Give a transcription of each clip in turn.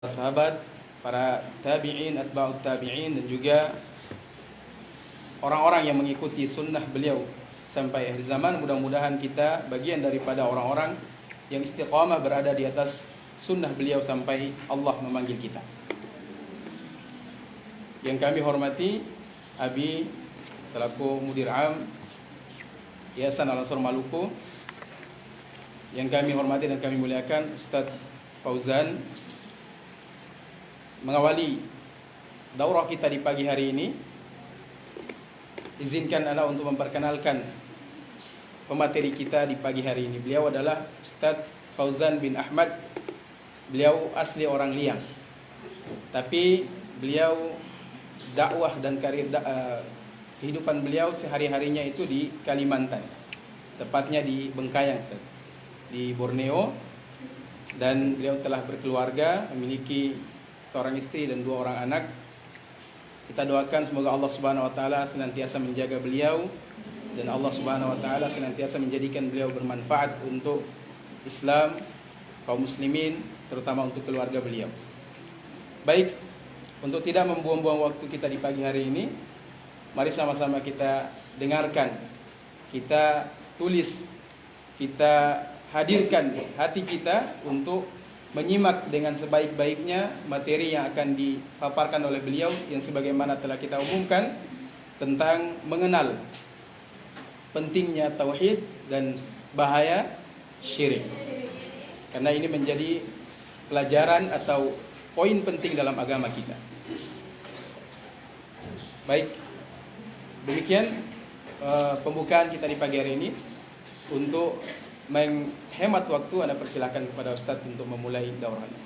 sahabat, para tabi'in, atba'ut tabi'in, dan juga orang-orang yang mengikuti sunnah beliau sampai akhir zaman. Mudah-mudahan kita bagian daripada orang-orang yang istiqamah berada di atas sunnah beliau sampai Allah memanggil kita. Yang kami hormati Abi selaku Mudir Am Yayasan Al-Ansor Maluku, yang kami hormati dan kami muliakan Ustadz Fauzan, mengawali daurah kita di pagi hari ini. Izinkan ana untuk memperkenalkan pemateri kita di pagi hari ini. Beliau adalah Ustadz Fauzan bin Ahmad. Beliau asli orang Liang, tapi beliau dakwah dan karir kehidupan beliau sehari-harinya itu di Kalimantan, tepatnya di Bengkayang, di Borneo. Dan beliau telah berkeluarga, memiliki seorang istri dan 2 orang anak. Kita doakan semoga Allah Subhanahu wa taala senantiasa menjaga beliau dan Allah Subhanahu wa taala senantiasa menjadikan beliau bermanfaat untuk Islam, kaum muslimin, terutama untuk keluarga beliau. Baik, untuk tidak membuang-buang waktu kita di pagi hari ini, mari sama-sama kita dengarkan, kita tulis, kita hadirkan hati kita untuk menyimak dengan sebaik-baiknya materi yang akan dipaparkan oleh beliau, yang sebagaimana telah kita umumkan tentang mengenal pentingnya tauhid dan bahaya syirik. Karena ini menjadi pelajaran atau poin penting dalam agama kita. Baik, demikian pembukaan kita di pagi hari ini. Untuk menghemat waktu, Anda persilakan kepada Ustadz untuk memulai daurahnya.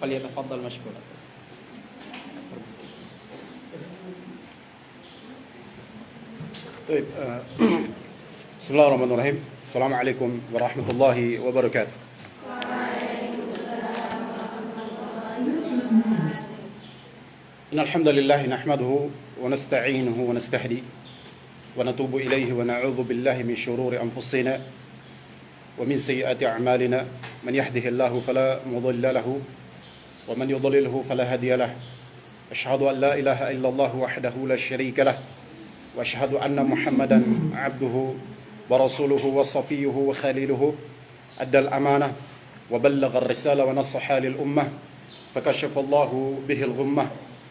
Falyatafaddal mashkuran. طيب بسم الله الرحمن الرحيم. السلام عليكم ورحمة الله وبركاته. إن الحمد لله نحمده ونستعينه ونستهدي ونتوب إليه ونعوذ بالله من شرور أنفسنا ومن سيئات أعمالنا. من يهده الله فلا مضل له ومن يضلله فلا هادي له. أشهد أن لا إله إلا الله وحده لا شريك له وأشهد أن محمدا عبده ورسوله وصفيه وخليله. أدى الأمانة وبلغ الرسالة ونصح للأمة فكشف الله به الغمة.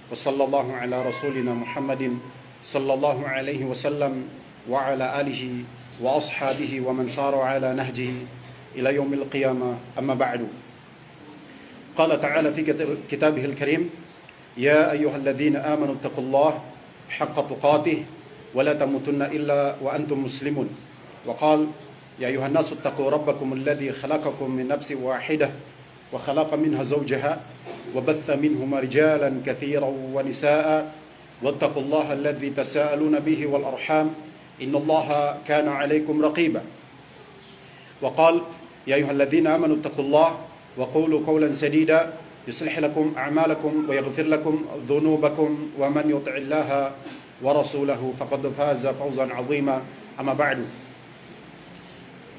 وصلى الله على رسولنا محمد صلى الله عليه وسلم وعلى آله وأصحابه ومن سار على نهجه إلى يوم القيامة. أما بعد، قال تعالى في كتابه الكريم: يا أيها الذين آمنوا اتقوا الله حق تقاته ولا تموتن إلا وأنتم مسلمون. وقال: يا أيها الناس اتقوا ربكم الذي خلقكم من نفس واحدة وخلق منها زوجها وبث منهما رجالا كثيرا ونساء واتقوا الله الذي تساءلون به والأرحام إن الله كان عليكم رقيبا. وقال: يا أيها الذين آمنوا اتقوا الله وقولوا قولا سديدا يصلح لكم أعمالكم ويغفر لكم ذنوبكم ومن يطع الله ورسوله فقد فاز فوزا عظيما. أما بعد،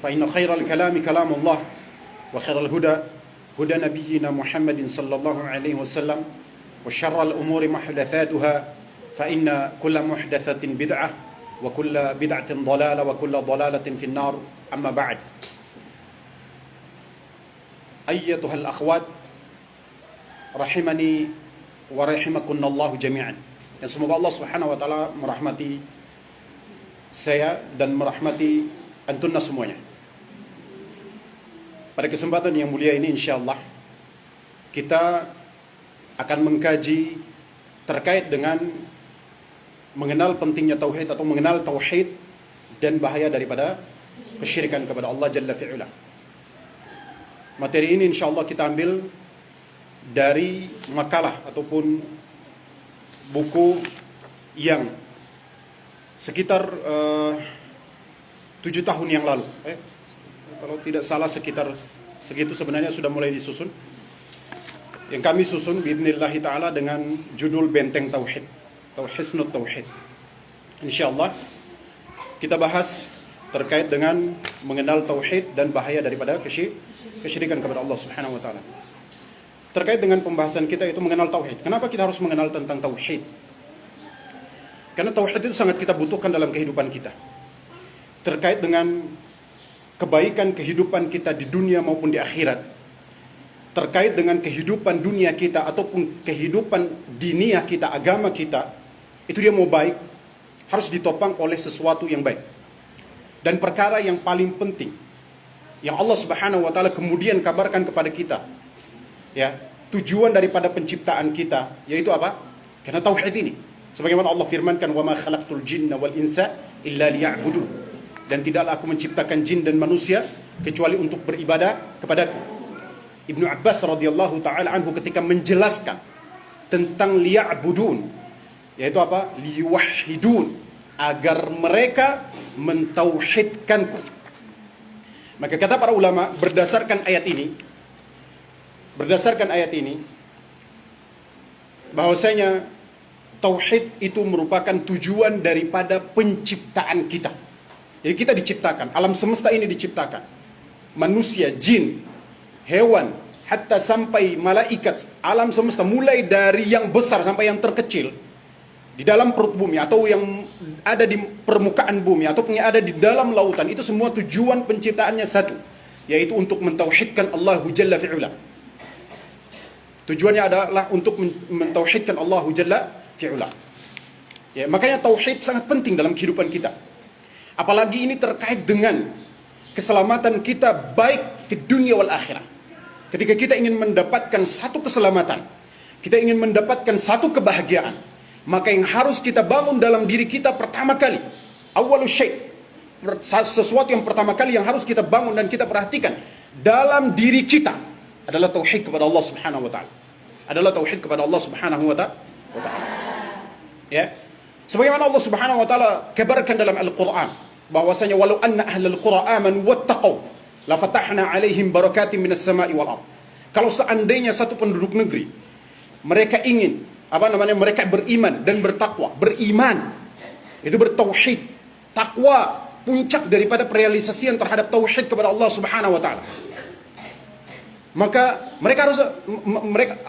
فإن خير الكلام كلام الله وخير الهدى هدى نبينا محمد صلى الله عليه وسلم وشر الأمور محدثاتها فإن كل محدثة بدعة وكل بدعة ضلالة وكل ضلالة في النار. أما بعد، أيتها الأخوات رحمني ورحمكن الله جميعا. Yang semoga Allah Subhanahu wa taala merahmati saya dan merahmati antunna semuanya. Pada kesempatan yang mulia ini insyaallah kita akan mengkaji terkait dengan mengenal pentingnya tauhid atau mengenal tauhid dan bahaya daripada kesyirikan kepada Allah Jalla fi'ula. Materi ini insyaallah kita ambil dari makalah ataupun buku yang sekitar 7 tahun yang lalu, kalau tidak salah sekitar segitu sebenarnya sudah mulai disusun, yang kami susun biidznillah ta'ala dengan judul Benteng Tauhid atau Hisnut Tauhid. InsyaAllah kita bahas terkait dengan mengenal tauhid dan bahaya daripada kesyirikan kepada Allah Subhanahu wa taala. terkait dengan pembahasan kita itu mengenal tauhid. Kenapa kita harus mengenal tentang tauhid? Karena tauhid itu sangat kita butuhkan dalam kehidupan kita. Terkait dengan kebaikan kehidupan kita di dunia maupun di akhirat. Terkait dengan kehidupan dunia kita ataupun kehidupan diniyah kita, agama kita, itu dia mau baik, harus ditopang oleh sesuatu yang baik. Dan perkara yang paling penting yang Allah Subhanahu wa taala kemudian kabarkan kepada kita, ya, tujuan daripada penciptaan kita yaitu apa? Karena tauhid ini. Sebagaimana Allah firmankan, "Wa ma khalaqtul jinna wal insa illa liya'budun." Dan tidaklah aku menciptakan jin dan manusia kecuali untuk beribadah kepadaku. Ibnu Abbas radhiyallahu taala anhu ketika menjelaskan tentang liya'budun, yaitu apa? Liwahidun, agar mereka mentauhidkanku. Maka kata para ulama berdasarkan ayat ini bahwasanya tauhid itu merupakan tujuan daripada penciptaan kita. Jadi kita diciptakan, alam semesta ini diciptakan. Manusia, jin, hewan, hatta sampai malaikat, alam semesta mulai dari yang besar sampai yang terkecil di dalam perut bumi atau yang ada di permukaan bumi ataupun yang ada di dalam lautan, itu semua tujuan penciptaannya satu, yaitu untuk mentauhidkan Allah Jalla fi'ula. Tujuannya adalah untuk mentauhidkan Allah Jalla fi'ula. Ya, makanya tauhid sangat penting dalam kehidupan kita. Apalagi ini terkait dengan keselamatan kita baik di dunia wal akhirah. Ketika kita ingin mendapatkan satu keselamatan, kita ingin mendapatkan satu kebahagiaan, maka yang harus kita bangun dalam diri kita pertama kali, awwalu syai', sesuatu yang pertama kali yang harus kita bangun dan kita perhatikan dalam diri kita adalah tauhid kepada Allah Subhanahu wa taala. Adalah tauhid kepada Allah Subhanahu wa taala. Ya. Sebagaimana Allah Subhanahu wa taala kabarkan dalam Al-Qur'an bahwasanya walau anna ahlal qura amanu wattaqau la fatahna 'alaihim barakatin minas sama'i wal ardh. Kalau seandainya satu penduduk negeri mereka ingin mereka beriman dan bertakwa. Beriman itu bertauhid. Takwa puncak daripada perealisasian terhadap tauhid kepada Allah Subhanahu wa taala. Maka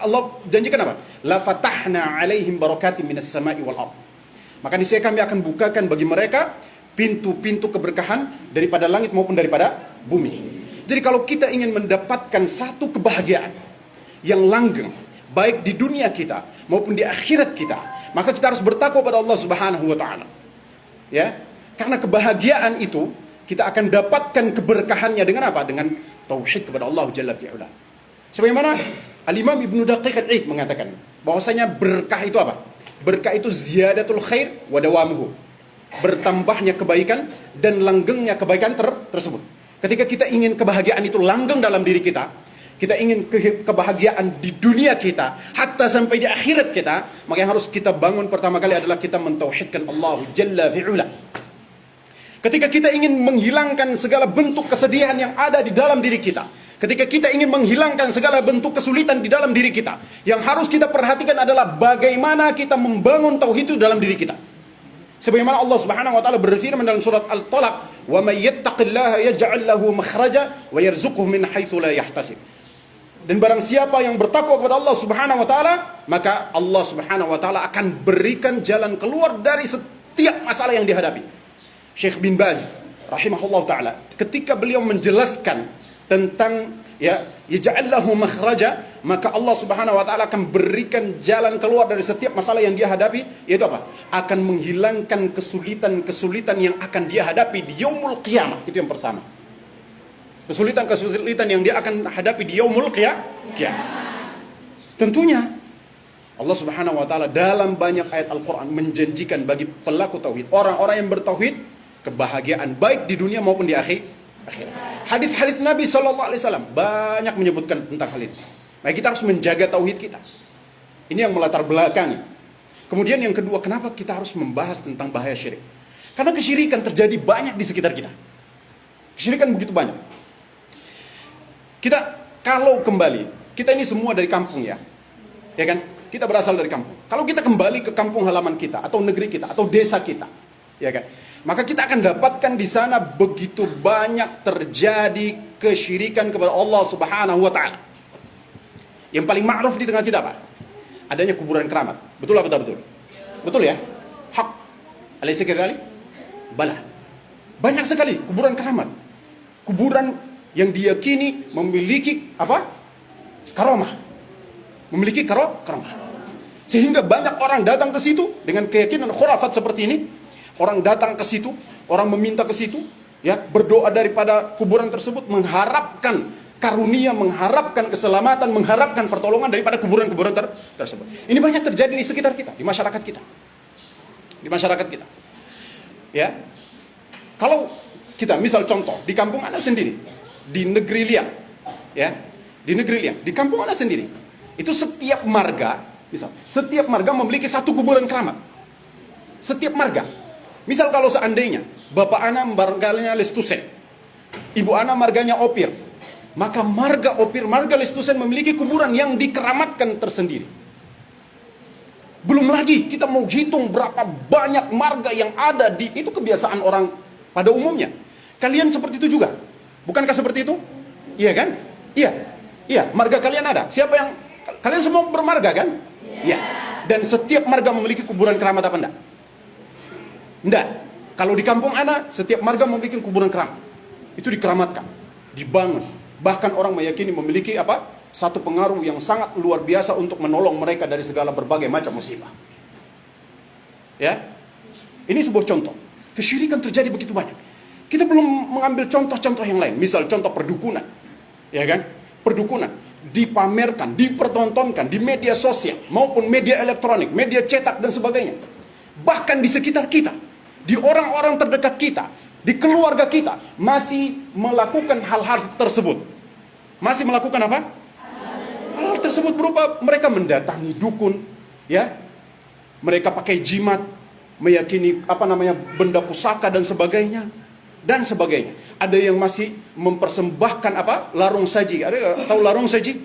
Allah janjikan apa? La fatahna 'alaihim barakatin minas sama'i wal ardh. Maka niscaya kami akan bukakan bagi mereka pintu-pintu keberkahan daripada langit maupun daripada bumi. Jadi kalau kita ingin mendapatkan satu kebahagiaan yang langgeng baik di dunia kita maupun di akhirat kita, maka kita harus bertakwa pada Allah Subhanahu wa taala. Ya. Karena kebahagiaan itu kita akan dapatkan keberkahannya dengan apa? Dengan tauhid kepada Allah Jalla fi'ula. Sebagaimana Al-Imam Ibnu Daqiq Al-Eid mengatakan bahwasanya berkah itu apa? Berkah itu ziyadatul khair wa dawamuhu. Bertambahnya kebaikan dan langgengnya kebaikan tersebut. Ketika kita ingin kebahagiaan itu langgeng dalam diri kita, kita ingin kebahagiaan di dunia kita, hatta sampai di akhirat kita, maka yang harus kita bangun pertama kali adalah kita mentauhidkan Allah Jalla fi'ula. Ketika kita ingin menghilangkan segala bentuk kesedihan yang ada di dalam diri kita, ketika kita ingin menghilangkan segala bentuk kesulitan di dalam diri kita, yang harus kita perhatikan adalah bagaimana kita membangun tauhid itu dalam diri kita. Sebagaimana Allah Subhanahu wa taala berfirman dalam surat Al-Talaq, "Wa may yattaqillaha yaj'al lahu makhraja wa yarzuqhu min haitsu la yahtasib." Dan barang siapa yang bertakwa kepada Allah Subhanahu wa taala, maka Allah Subhanahu wa taala akan berikan jalan keluar dari setiap masalah yang dihadapi. Syekh bin Baz rahimahullah taala ketika beliau menjelaskan tentang yaj'allahu makhraja, maka Allah Subhanahu wa taala akan berikan jalan keluar dari setiap masalah yang dia hadapi, yaitu apa? Akan menghilangkan kesulitan-kesulitan yang akan dia hadapi di yaumul qiyamah. Itu yang pertama. Kesulitan-kesulitan yang dia akan hadapi di yaumul qiyamah. Tentunya Allah Subhanahu wa taala dalam banyak ayat Al-Qur'an menjanjikan bagi pelaku tauhid, orang-orang yang bertauhid, kebahagiaan baik di dunia maupun di akhirat. Hadis-hadis Nabi SAW banyak menyebutkan tentang hal ini. Maka kita harus menjaga tauhid kita. Ini yang melatar belakangi. Kemudian yang kedua, kenapa kita harus membahas tentang bahaya syirik? Karena kesyirikan terjadi banyak di sekitar kita. Kesyirikan begitu banyak. Kita kalau kembali, kita ini semua dari kampung ya kan? Kita berasal dari kampung. Kalau kita kembali ke kampung halaman kita atau negeri kita atau desa kita, ya kan? Maka kita akan dapatkan di sana begitu banyak terjadi kesyirikan kepada Allah Subhanahu wa taala. Yang paling ma'ruf di tengah kita apa? Adanya kuburan keramat. Betul apa tak betul? Betul ya? Hak. Alaysa kadzalik? Bala. Banyak sekali kuburan keramat. Kuburan yang diyakini memiliki apa? Karomah. Memiliki karomah. Sehingga banyak orang datang ke situ dengan keyakinan khurafat seperti ini. Orang datang ke situ, orang meminta ke situ, ya, berdoa daripada kuburan tersebut, mengharapkan karunia, mengharapkan keselamatan, mengharapkan pertolongan daripada kuburan-kuburan tersebut. Ini banyak terjadi di sekitar kita, di masyarakat kita. Di masyarakat kita. Ya. Kalau kita misal contoh di kampung Anda sendiri, di negeri Liang, ya. Di negeri Liang, di kampung Anda sendiri, itu setiap marga, misal, setiap marga memiliki satu kuburan keramat. Setiap marga. Misal kalau seandainya bapak Ana marganya Lestusen, ibu Ana marganya Opir, maka marga Opir, marga Lestusen memiliki kuburan yang dikeramatkan tersendiri. Belum lagi kita mau hitung berapa banyak marga yang ada di, itu kebiasaan orang pada umumnya. Kalian seperti itu juga? Bukankah seperti itu? Iya kan? Iya. Iya, marga kalian ada. Siapa yang, kalian semua bermarga kan? Iya. Dan setiap marga memiliki kuburan keramat apa enggak? Enggak. Kalau di kampung Ana, setiap marga memiliki kuburan keramat. Itu dikeramatkan, dibangun. Bahkan orang meyakini memiliki apa? Satu pengaruh yang sangat luar biasa untuk menolong mereka dari segala berbagai macam musibah. Ya. Ini sebuah contoh. Kesyirikan terjadi begitu banyak. Kita belum mengambil contoh-contoh yang lain. Misal contoh perdukunan. Ya kan? Perdukunan dipamerkan, dipertontonkan di media sosial maupun media elektronik, media cetak dan sebagainya. Bahkan di sekitar kita, di orang-orang terdekat kita, di keluarga kita masih melakukan hal-hal tersebut. Masih melakukan apa? Hal tersebut berupa mereka mendatangi dukun, ya. Mereka pakai jimat, meyakini apa namanya benda pusaka dan sebagainya. Dan sebagainya. Ada yang masih mempersembahkan apa? Larung saji. Ada tahu larung saji?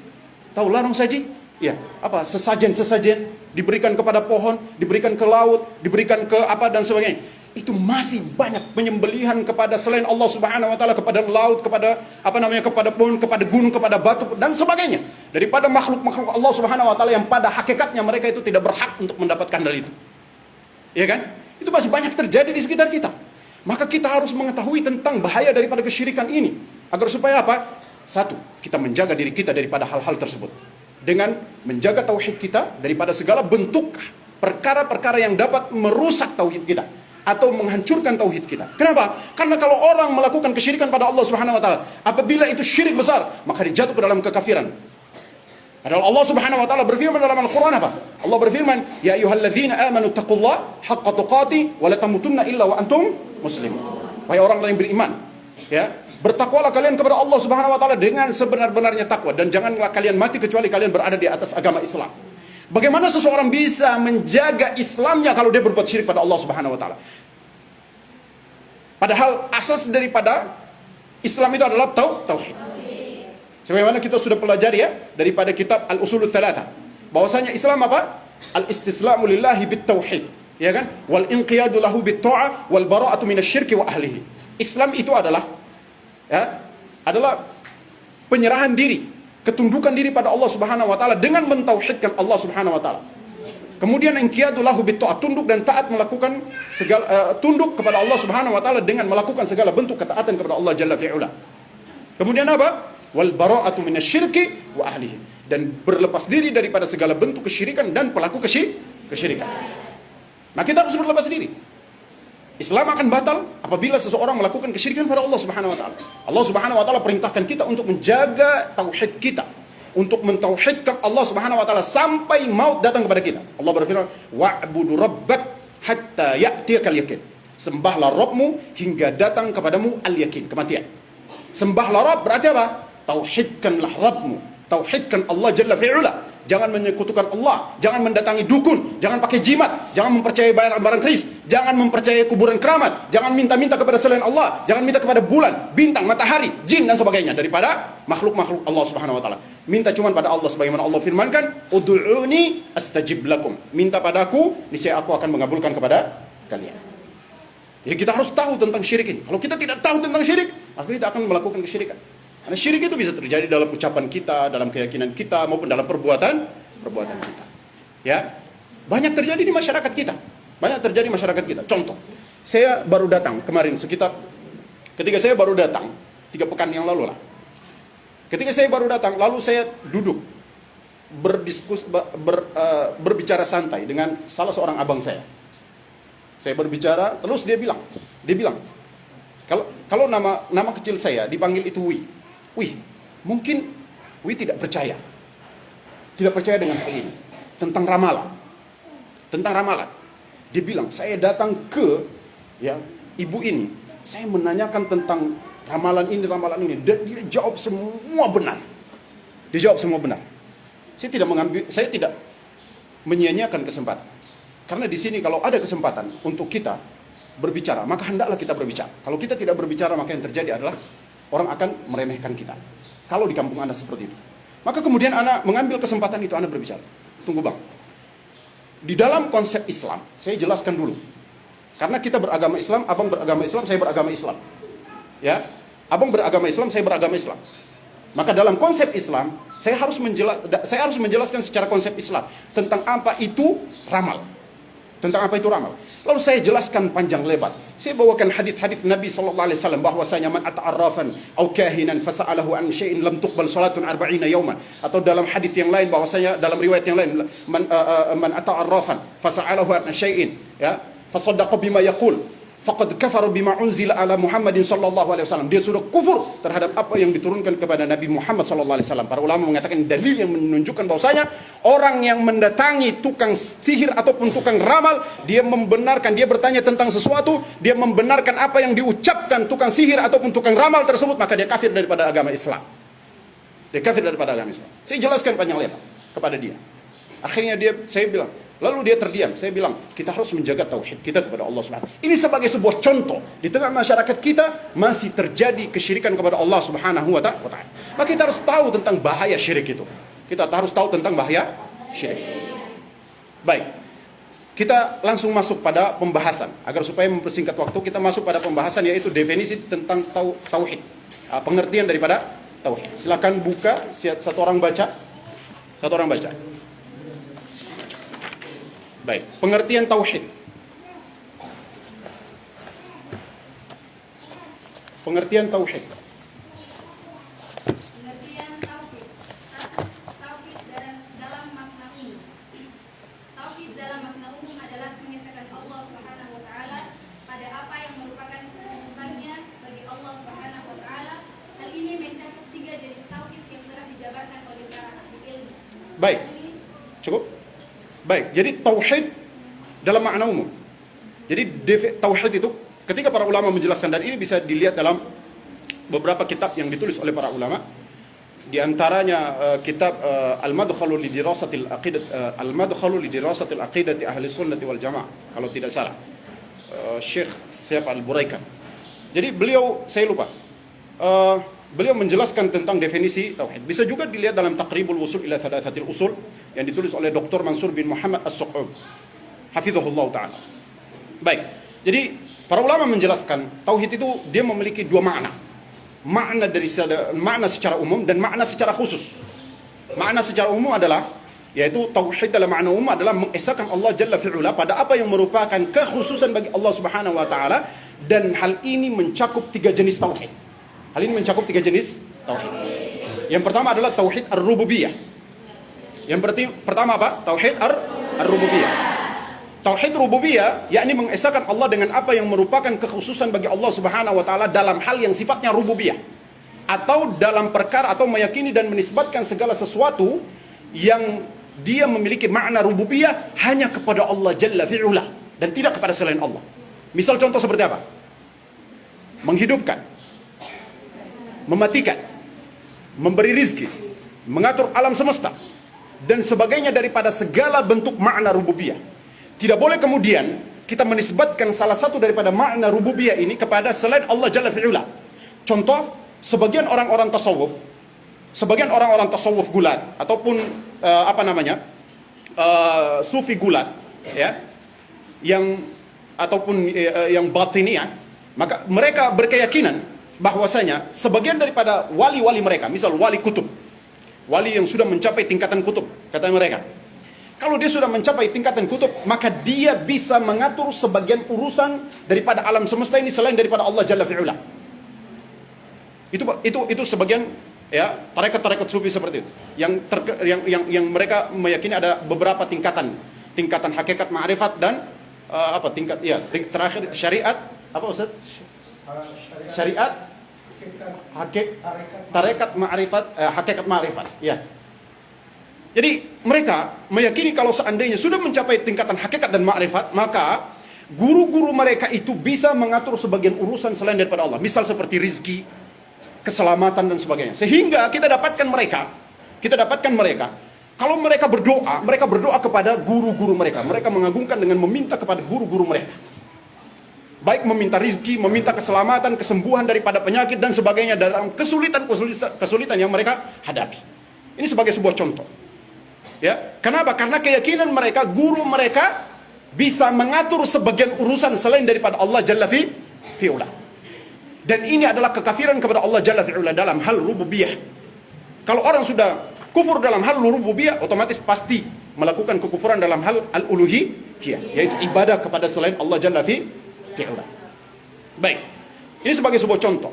Tahu larung saji? Ya, apa? Sesajen-sesajen diberikan kepada pohon, diberikan ke laut, diberikan ke apa dan sebagainya. Itu masih banyak penyembelihan kepada selain Allah Subhanahu wa taala, kepada laut, kepada apa namanya, kepada pohon, kepada gunung, kepada batu dan sebagainya. Daripada makhluk-makhluk Allah Subhanahu wa taala yang pada hakikatnya mereka itu tidak berhak untuk mendapatkan hal itu. Ya kan? Itu masih banyak terjadi di sekitar kita. Maka kita harus mengetahui tentang bahaya daripada kesyirikan ini. Agar supaya apa? Satu, kita menjaga diri kita daripada hal-hal tersebut. Dengan menjaga tauhid kita daripada segala bentuk perkara-perkara yang dapat merusak tauhid kita. Atau menghancurkan tauhid kita. Kenapa? Karena kalau orang melakukan kesyirikan pada Allah Subhanahu wa taala, apabila itu syirik besar, maka dia jatuh ke dalam kekafiran. Padahal Allah Subhanahu wa taala berfirman dalam Al-Qur'an apa? Allah berfirman, "Ya ayyuhalladzina amanu taqullaha haqqa tuqatih wa la tamutunna illa wa antum muslimun." Wahai orang yang beriman, ya, bertakwalah kalian kepada Allah Subhanahu wa taala dengan sebenar-benarnya takwa dan janganlah kalian mati kecuali kalian berada di atas agama Islam. Bagaimana seseorang bisa menjaga Islamnya kalau dia berbuat syirik pada Allah Subhanahu wa taala? Padahal asas daripada Islam itu adalah tauhid. Sebagaimana kita sudah pelajari ya daripada kitab Al-Usulul Tsalatsa, bahwasanya Islam apa? Al-istislamu lillahi bit-tauhid, ya kan? Wal inqiyadu lahu bit-tha'ah wal bara'atu minasyirki wa ahlihi. Islam itu adalah penyerahan diri, ketundukan diri pada Allah Subhanahu wa taala dengan mentauhidkan Allah Subhanahu wa taala. Kemudian inqiyadu lahu bit-tha'ah, tunduk dan taat melakukan segala tunduk kepada Allah Subhanahu wa taala dengan melakukan segala bentuk ketaatan kepada Allah Jalla fi'ula. Kemudian apa? Wal bara'atu minasyirki wa ahlihi, dan berlepas diri daripada segala bentuk kesyirikan dan pelaku kesyirikan. Nah, kita harus berlepas diri. Islam akan batal apabila seseorang melakukan kesyirikan pada Allah Subhanahu wa taala. Allah Subhanahu wa taala perintahkan kita untuk menjaga tauhid kita, untuk mentauhidkan Allah Subhanahu wa taala sampai maut datang kepada kita. Allah berfirman, "Wa'budu rabbak hatta ya'tiyakal yaqin." Sembahlah Rabbmu hingga datang kepadamu al-yakin, kematian. Sembahlah Rabb berarti apa? Tauhidkanlah Rabbmu, tauhidkan Allah Jalla fi'ula. Jangan menyekutukan Allah, jangan mendatangi dukun, jangan pakai jimat, jangan mempercayai barang-barang keris, jangan mempercayai kuburan keramat, jangan minta-minta kepada selain Allah, jangan minta kepada bulan, bintang, matahari, jin dan sebagainya daripada makhluk-makhluk Allah Subhanahu wa taala. Minta cuma pada Allah sebagaimana Allah firmankan, "Ud'uni astajib lakum." Minta padaku, niscaya aku akan mengabulkan kepada kalian. Jadi kita harus tahu tentang syirik ini. Kalau kita tidak tahu tentang syirik, maka kita akan melakukan kesyirikan. Karena syirik itu bisa terjadi dalam ucapan kita, dalam keyakinan kita, maupun dalam perbuatan kita. Ya, banyak terjadi di masyarakat kita. Banyak terjadi di masyarakat kita. Contoh, saya baru datang kemarin ketika saya baru datang 3 pekan yang lalu lah. Ketika saya baru datang, lalu saya duduk berbicara santai dengan salah seorang abang saya. Saya berbicara, terus dia bilang, kalau nama kecil saya dipanggil itu Wi, mungkin Wi tidak percaya dengan hal ini tentang ramalan. Dia bilang, saya datang ke ibu ini, saya menanyakan tentang ramalan ini, dan dia jawab semua benar. Saya tidak menyia-nyiakan kesempatan. Karena di sini kalau ada kesempatan untuk kita berbicara, maka hendaklah kita berbicara. Kalau kita tidak berbicara, maka yang terjadi adalah orang akan meremehkan kita. Kalau di kampung Anda seperti itu. Maka kemudian Anda mengambil kesempatan itu, Anda berbicara. Tunggu bang. Di dalam konsep Islam, saya jelaskan dulu. Karena kita beragama Islam, abang beragama Islam, saya beragama Islam. Ya, abang beragama Islam, saya beragama Islam. Maka dalam konsep Islam, saya harus menjelaskan secara konsep Islam tentang apa itu ramal. Lalu saya jelaskan panjang lebar. Saya bawakan hadis-hadis Nabi SAW bahwasanya man ata'arrafan au kahinan fasa'alahu an syai'in lam tuqbal salatun 40 yawman. Atau dalam hadis yang lain bahwasanya, dalam riwayat yang lain, man ata'arrafan fasa'alahu an syai'in fasaddaqa bima yaqul faqad kafara bima unzila ala Muhammadin sallallahu alaihi wasallam. Dia sudah kufur terhadap apa yang diturunkan kepada Nabi Muhammad sallallahu alaihi wasallam. Para ulama mengatakan dalil yang menunjukkan bahwasanya orang yang mendatangi tukang sihir ataupun tukang ramal, dia membenarkan, dia bertanya tentang sesuatu, dia membenarkan apa yang diucapkan tukang sihir ataupun tukang ramal tersebut, maka dia kafir daripada agama Islam. Saya jelaskan panjang lebar kepada dia. Akhirnya lalu dia terdiam. Saya bilang, kita harus menjaga tauhid kita kepada Allah Subhanahu. Ini sebagai sebuah contoh di tengah masyarakat kita masih terjadi kesyirikan kepada Allah Subhanahu wa taala. Maka kita harus tahu tentang bahaya syirik itu. Baik. Kita langsung masuk pada pembahasan. Agar supaya mempersingkat waktu, kita masuk pada pembahasan, yaitu definisi tentang tauhid. Pengertian daripada tauhid. Silakan buka, satu orang baca. Baik, pengertian tauhid. Pengertian tauhid. Dalam makna umum. Tauhid dalam makna umum adalah mengesahkan Allah Subhanahu wa taala pada apa yang merupakan kekhususannya bagi Allah Subhanahu wa taala. Hal ini mencakup 3 jenis tauhid yang telah dijabarkan oleh para ahli ilmu. Baik. Cukup? Baik, jadi tauhid dalam makna umum. Jadi tauhid itu ketika para ulama menjelaskan, dan ini bisa dilihat dalam beberapa kitab yang ditulis oleh para ulama. Di antaranya kitab Al-Madkhalu li Dirasatil Aqidati Ahli Sunnati wal Jamaah, kalau tidak salah. Syekh Syaf Al-Buraikan. Jadi beliau menjelaskan tentang definisi tauhid. Bisa juga dilihat dalam Taqribul Wusul ila Thalathatil Usul yang ditulis oleh Dr. Mansur bin Muhammad As-Suqub, hafizahullah taala. Baik. Jadi para ulama menjelaskan tauhid itu dia memiliki 2 makna. Makna secara umum dan makna secara khusus. Makna secara umum adalah, yaitu tauhid dalam makna umum adalah mengesahkan Allah Jalla fi'ula pada apa yang merupakan kekhususan bagi Allah Subhanahu wa taala, dan hal ini mencakup 3 jenis tauhid. Yang pertama adalah tauhid ar-rububiyah. Yang pertama apa? Tauhid ar-rububiyah. Tauhid rububiyah yakni mengesahkan Allah dengan apa yang merupakan kekhususan bagi Allah Subhanahu wa taala dalam hal yang sifatnya rububiyah, atau dalam perkara, atau meyakini dan menisbatkan segala sesuatu yang dia memiliki makna rububiyah hanya kepada Allah Jalla fi'ula dan tidak kepada selain Allah. Misal contoh seperti apa? Menghidupkan, mematikan, memberi rizki, mengatur alam semesta, dan sebagainya daripada segala bentuk makna rububiyah. Tidak boleh kemudian kita menisbatkan salah satu daripada makna rububiyah ini kepada selain Allah Jalla fi'ula. Contoh, sebagian orang-orang tasawuf gulat, ataupun sufi gulat, ya, yang batiniyah, maka mereka berkeyakinan bahwasanya sebagian daripada wali-wali mereka, misal wali kutub, wali yang sudah mencapai tingkatan kutub, kata mereka, kalau dia sudah mencapai tingkatan kutub, maka dia bisa mengatur sebagian urusan daripada alam semesta ini selain daripada Allah Jalla fi'ula. Itu sebagian ya tarekat-tarekat sufi seperti itu. Yang mereka meyakini ada beberapa tingkatan hakikat ma'rifat dan terakhir syariat, apa Ustaz? Syariat, tarekat ma'rifat, hakikat ma'rifat. Ya. Jadi mereka meyakini kalau seandainya sudah mencapai tingkatan hakikat dan ma'rifat, maka guru-guru mereka itu bisa mengatur sebagian urusan selain daripada Allah. Misal seperti rizki, keselamatan dan sebagainya. Sehingga kita dapatkan mereka, kalau mereka berdoa kepada guru-guru mereka. Mereka mengagungkan dengan meminta kepada guru-guru mereka. Baik meminta rizki, meminta keselamatan, kesembuhan daripada penyakit dan sebagainya dalam kesulitan yang mereka hadapi. Ini sebagai sebuah contoh. Ya, kenapa? Karena keyakinan mereka, guru mereka bisa mengatur sebagian urusan selain daripada Allah Jalla fi'ula. Dan ini adalah kekafiran kepada Allah Jalla fi'ula dalam hal rububiyah. Kalau orang sudah kufur dalam hal rububiyah, otomatis pasti melakukan kekufuran dalam hal al-uluhiyah, yaitu ibadah kepada selain Allah Jalla fi'ula. Baik, ini sebagai sebuah contoh.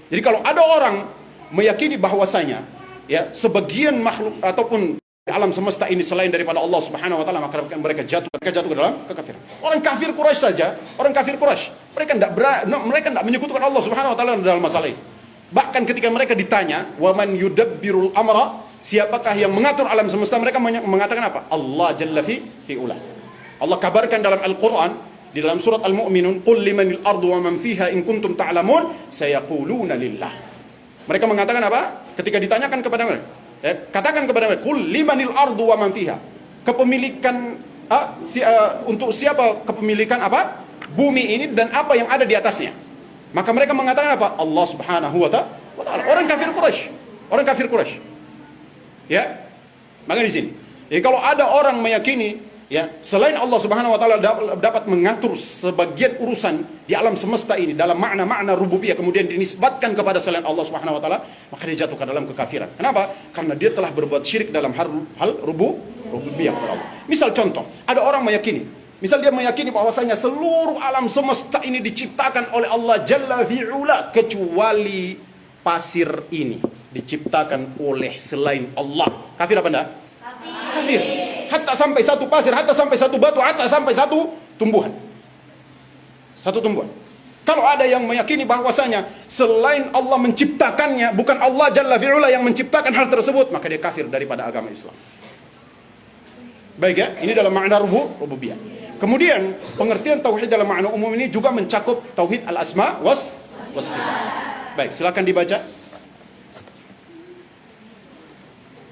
Jadi kalau ada orang meyakini bahwasanya ya sebagian makhluk ataupun alam semesta ini selain daripada Allah Subhanahu wa taala, maka mereka jatuh ke dalam kekafiran. Orang kafir Quraisy saja, mereka tidak menyekutukan Allah Subhanahu wa taala dalam masalah ini. Bahkan ketika mereka ditanya, "Wa man yudabbirul amra?" Siapakah yang mengatur alam semesta? Mereka mengatakan apa? Allah Jalla fi'ula. Allah kabarkan dalam Al-Qur'an di dalam surat Al-Mu'minun, "Qul limanil ardu wa man fiha in kuntum ta'lamun sayaquluna lillah." Mereka mengatakan apa? Ketika ditanyakan kepada mereka, katakan kepada mereka, "Qul limanil ardu wa man fiha." Kepemilikan untuk siapa kepemilikan apa? Bumi ini dan apa yang ada di atasnya. Maka mereka mengatakan apa? Allah Subhanahu wa taala. Orang kafir Quraisy. Ya. Maka di sini. Jadi kalau ada orang meyakini ya selain Allah Subhanahu wa taala dapat mengatur sebagian urusan di alam semesta ini dalam makna-makna rububiyah, kemudian dinisbatkan kepada selain Allah Subhanahu wa taala, maka dia jatuh ke dalam kekafiran. Kenapa? Karena dia telah berbuat syirik dalam hal rububiyah kepada Allah. Misal contoh, ada orang meyakini, dia meyakini bahwasanya seluruh alam semesta ini diciptakan oleh Allah Jalla fi'ula, kecuali pasir ini diciptakan oleh selain Allah. Kafir apa enggak? Kafir. Hatta sampai satu pasir, hatta sampai satu batu, hatta sampai satu tumbuhan. Kalau ada yang meyakini bahwasanya selain Allah menciptakannya, bukan Allah Jalla fi'ula yang menciptakan hal tersebut, maka dia kafir daripada agama Islam. Baik ya, ini dalam makna rububiyah. Kemudian pengertian tauhid dalam makna umum ini juga mencakup tauhid al-asma was sifat. Baik, silakan dibaca.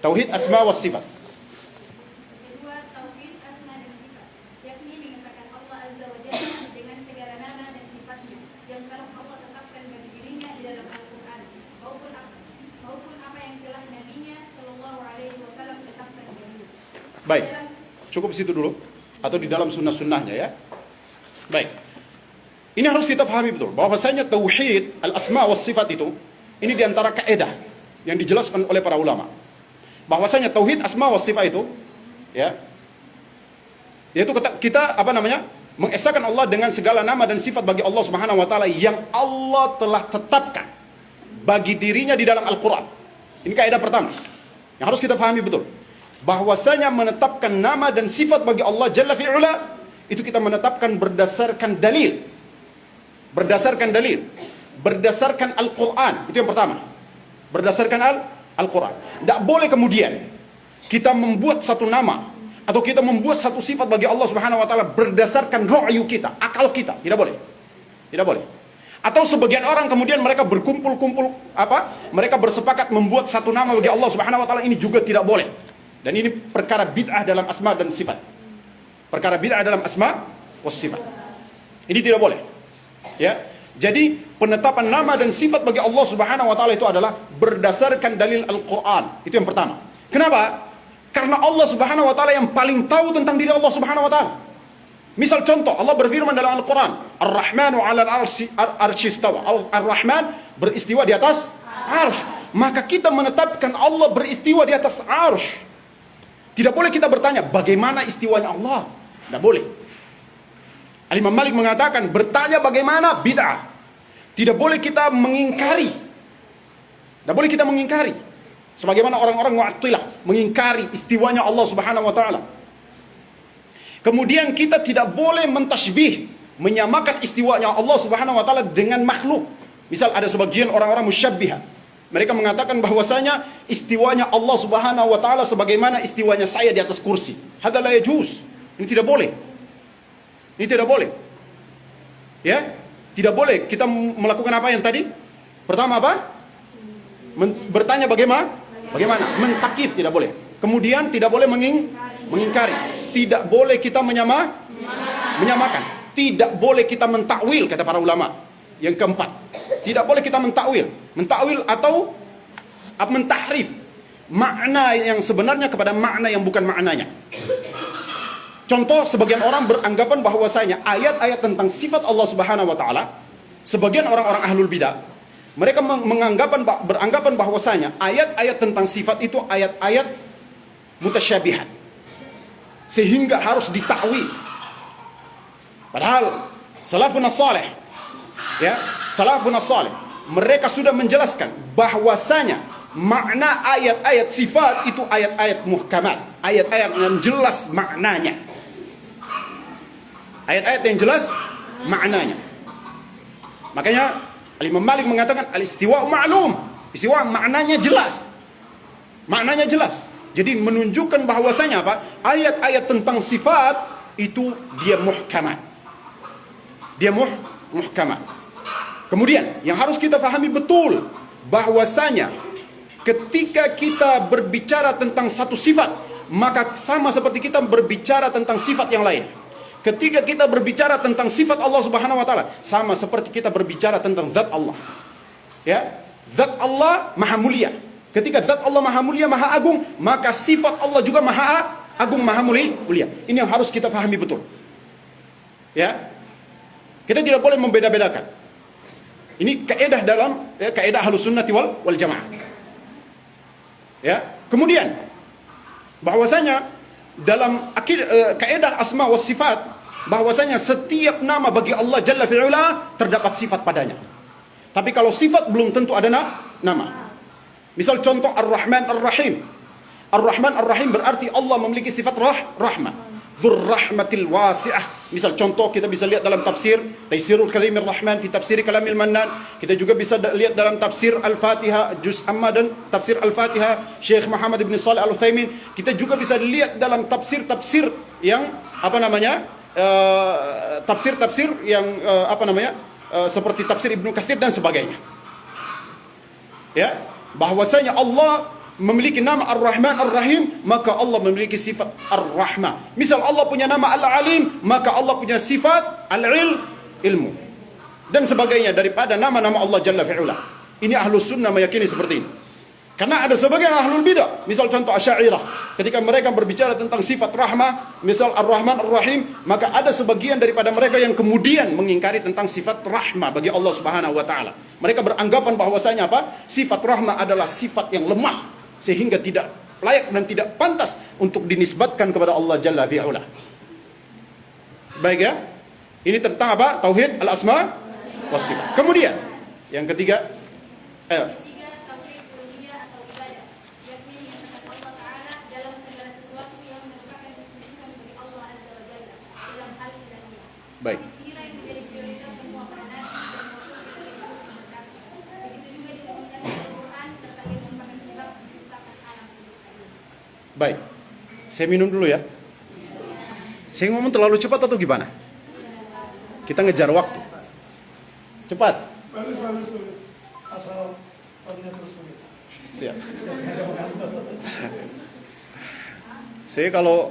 Tauhid asma was sifat. Kedua, tauhid asma dan sifat, yakni mengesahkan Allah Azza wa Jalla dengan segala nama dan sifatnya yang telah Allah tetapkan bagi dirinya di dalam Al-Quran, maupun apa yang telah Nabi-Nya Shallallahu Alaihi Wasallam tetapkan baginya. Baik, cukup situ dulu. Atau di dalam sunnah-sunnahnya ya. Baik. Ini harus kita pahami betul bahwasanya tauhid al-asma was sifat itu ini diantara kaidah yang dijelaskan oleh para ulama. Bahwasanya tauhid asma was sifat itu ya, yaitu kita mengesahkan Allah dengan segala nama dan sifat bagi Allah Subhanahu wa taala yang Allah telah tetapkan bagi dirinya di dalam Al-Qur'an. Ini kaidah pertama yang harus kita pahami betul. Bahwasanya menetapkan nama dan sifat bagi Allah Jalla fi'ula itu kita menetapkan berdasarkan dalil. Berdasarkan Al-Qur'an. Itu yang pertama. Berdasarkan Al-Qur'an. Tidak boleh kemudian kita membuat satu nama atau kita membuat satu sifat bagi Allah Subhanahu wa taala berdasarkan ra'yu kita, akal kita. Tidak boleh. Atau sebagian orang kemudian mereka berkumpul-kumpul mereka bersepakat membuat satu nama bagi Allah Subhanahu wa taala, ini juga tidak boleh. Dan ini perkara bid'ah dalam asma dan sifat. Ini tidak boleh. Ya. Jadi penetapan nama dan sifat bagi Allah Subhanahu wa taala itu adalah berdasarkan dalil Al-Qur'an. Itu yang pertama. Kenapa? Karena Allah Subhanahu wa taala yang paling tahu tentang diri Allah Subhanahu wa taala. Misal contoh, Allah berfirman dalam Al-Quran, Ar-Rahmanu 'alal arsy istawa. Ar-Rahman beristiwa di atas arsy. Maka kita menetapkan Allah beristiwa di atas arsy. Tidak boleh kita bertanya, bagaimana istiwanya Allah? Tidak boleh. Al-Imam Malik mengatakan, bertanya bagaimana bid'ah. Tidak boleh kita mengingkari. Tidak boleh kita mengingkari. Sebagaimana orang-orang Mu'attilah mengingkari istiwanya Allah Subhanahu wa taala. Kemudian kita tidak boleh mentasybih, menyamakan istiwanya Allah Subhanahu wa taala dengan makhluk. Misal ada sebagian orang-orang musyabbihah. Mereka mengatakan bahwasanya istiwanya Allah Subhanahu wa taala sebagaimana istiwanya saya di atas kursi. Hadza la yajuz. Ini tidak boleh. Ini tidak boleh. Ya? Tidak boleh kita melakukan apa yang tadi? Pertama apa? Bertanya bagaimana? Bagaimana? Mentakif tidak boleh. Kemudian tidak boleh mengingkari. Tidak boleh kita menyamakan. Tidak boleh kita mentakwil, kata para ulama. Yang keempat, tidak boleh kita mentakwil. Mentakwil atau mentahrif makna yang sebenarnya kepada makna yang bukan maknanya. Contoh, sebagian orang beranggapan bahwasanya ayat-ayat tentang sifat Allah Subhanahu wa taala, sebagian orang-orang ahlul bidah, mereka beranggapan bahwasanya ayat-ayat tentang sifat itu ayat-ayat mutasyabihat, sehingga harus ditakwil. Padahal salafun salih, ya, salafun salih, mereka sudah menjelaskan bahwasanya makna ayat-ayat sifat itu ayat-ayat muhkamat, ayat-ayat yang jelas maknanya. Ayat-ayat yang jelas maknanya. Makanya Al-Imam Malik mengatakan al-istiwa ma'lum. Istiwa maknanya jelas. Maknanya jelas. Jadi menunjukkan bahwasanya apa? Ayat-ayat tentang sifat itu dia muhkamat. Dia muhkamat. Kemudian yang harus kita pahami betul bahwasanya ketika kita berbicara tentang satu sifat, maka sama seperti kita berbicara tentang sifat yang lain. Ketika kita berbicara tentang sifat Allah Subhanahu wa taala, sama seperti kita berbicara tentang zat Allah. Ya, zat Allah maha mulia. Ketika zat Allah maha mulia, maha agung, maka sifat Allah juga maha agung, maha mulia. Ini yang harus kita pahami betul. Ya. Kita tidak boleh membeda-bedakan. Ini kaidah dalam kaidah Ahlus Sunnah wal Jamaah. Ya. Kemudian bahwasanya dalam kaidah asma was sifat, bahwasanya setiap nama bagi Allah Jalla fi'ula terdapat sifat padanya. Tapi kalau sifat belum tentu ada nama. Misal contoh Ar-Rahman Ar-Rahim. Ar-Rahman Ar-Rahim berarti Allah memiliki sifat rahmah. Dzur rahmatil wasi'ah. Misal contoh kita bisa lihat dalam tafsir Taisirul Karimir Rahman fi Tafsir Kalamil Mannan. Kita juga bisa lihat dalam tafsir Al-Fatihah Juz Amma dan tafsir Al-Fatihah Syekh Muhammad bin Shalih Al-Utsaimin. Kita juga bisa lihat dalam tafsir-tafsir yang tafsir-tafsir yang seperti tafsir Ibnu Katsir dan sebagainya. Ya, bahwasanya Allah memiliki nama Ar-Rahman Ar-Rahim, maka Allah memiliki sifat Ar-Rahmah. Misal Allah punya nama Al-Alim, maka Allah punya sifat Al-Ilmu dan sebagainya daripada nama-nama Allah Jalla fi'ula. Ini Ahlus Sunnah meyakini seperti ini. Karena ada sebagian ahlul bidah, misal contoh Asy'ariyah, ketika mereka berbicara tentang sifat rahmah, misal Ar-Rahman Ar-Rahim, maka ada sebagian daripada mereka yang kemudian mengingkari tentang sifat rahmah bagi Allah Subhanahu wa taala. Mereka beranggapan bahwasanya apa? Sifat rahmah adalah sifat yang lemah, sehingga tidak layak dan tidak pantas untuk dinisbatkan kepada Allah Jalla fi'ula. Baik ya. Ini tentang apa? Tauhid al-asma was sifat. Kemudian yang ketiga, baik. Inilah yang menjadi prioritas semua para nabi dan rasul dari Allah SWT. Begitu juga diturunkan di Al-Quran serta ia merupakan sebab menciptakan alam semesta ini. Baik. Saya minum dulu ya. Saya ngomong terlalu cepat atau gimana? Kita ngejar waktu. Cepat. Bagus. Asal paginya terus begitu. Siap. Saya kalau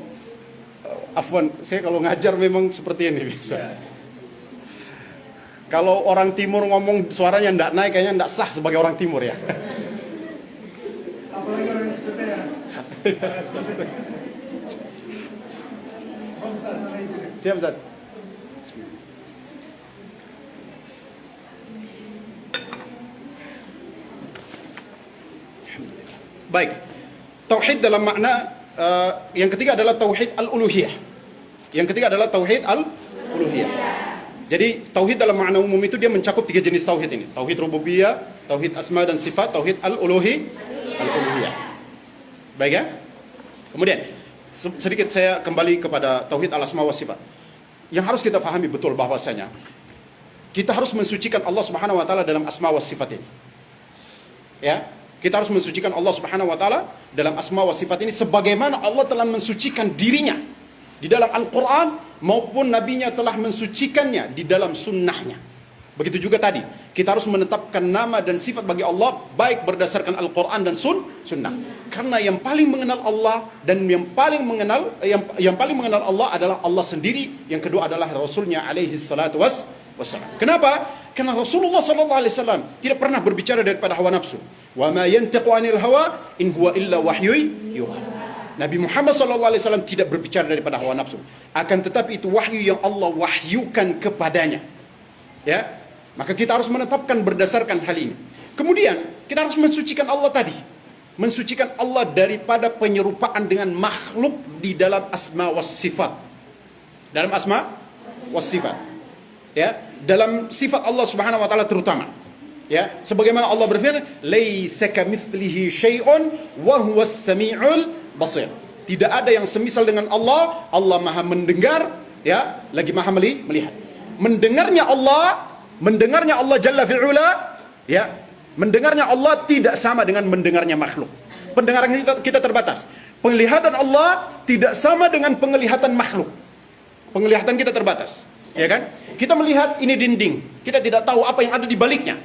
saya kalau ngajar memang seperti ini biasa. Kalau orang timur ngomong suaranya ndak naik, kayaknya ndak sah sebagai orang timur ya. Apalagi orang yang seperti ya. Siap Ustaz. Bismillah. Baik. Tauhid dalam makna yang ketiga adalah tauhid al-uluhiyah. Yang ketiga adalah tauhid al-uluhiyah. Jadi tauhid dalam makna umum itu dia mencakup 3 jenis tauhid ini. Tauhid rububiyah, tauhid asma dan sifat, tauhid al-uluhiyah. Baik ya? Kemudian sedikit saya kembali kepada tauhid al-asma wa sifat. Yang harus kita pahami betul bahwasanya kita harus mensucikan Allah Subhanahu wa taala dalam asma wa sifat ini. Ya, kita harus mensucikan Allah Subhanahu wa taala dalam asma wa sifat ini sebagaimana Allah telah mensucikan dirinya di dalam Al-Qur'an maupun nabinya telah mensucikannya di dalam sunnahnya. Begitu juga tadi, kita harus menetapkan nama dan sifat bagi Allah baik berdasarkan Al-Qur'an dan sunnah. Karena yang paling mengenal Allah dan yang paling mengenal Allah adalah Allah sendiri, yang kedua adalah Rasulnya alaihi salatu wassalam. Kenapa? Karena Rasulullah sallallahu alaihi wasallam tidak pernah berbicara daripada hawa nafsu. Wa ma yantiqu 'anil hawa in huwa illa wahyu yuha. Nabi Muhammad SAW tidak berbicara daripada hawa nafsu. Akan tetapi itu wahyu yang Allah wahyukan kepadanya. Ya, maka kita harus menetapkan berdasarkan hal ini. Kemudian kita harus mensucikan Allah tadi. Mensucikan Allah daripada penyerupaan dengan makhluk di dalam asma was sifat. Dalam asma was sifat. Ya, dalam sifat Allah Subhanahu wa taala terutama. Ya, sebagaimana Allah berfirman, "Laisa kamitslihi syai'un wa huwas samiul basir." Tidak ada yang semisal dengan Allah. Allah Maha mendengar, ya, lagi Maha melihat. Mendengarnya Allah Jalla fi'ula, ya. Mendengarnya Allah tidak sama dengan mendengarnya makhluk. Pendengaran kita terbatas. Penglihatan Allah tidak sama dengan penglihatan makhluk. Penglihatan kita terbatas, ya kan? Kita melihat ini dinding, kita tidak tahu apa yang ada di baliknya.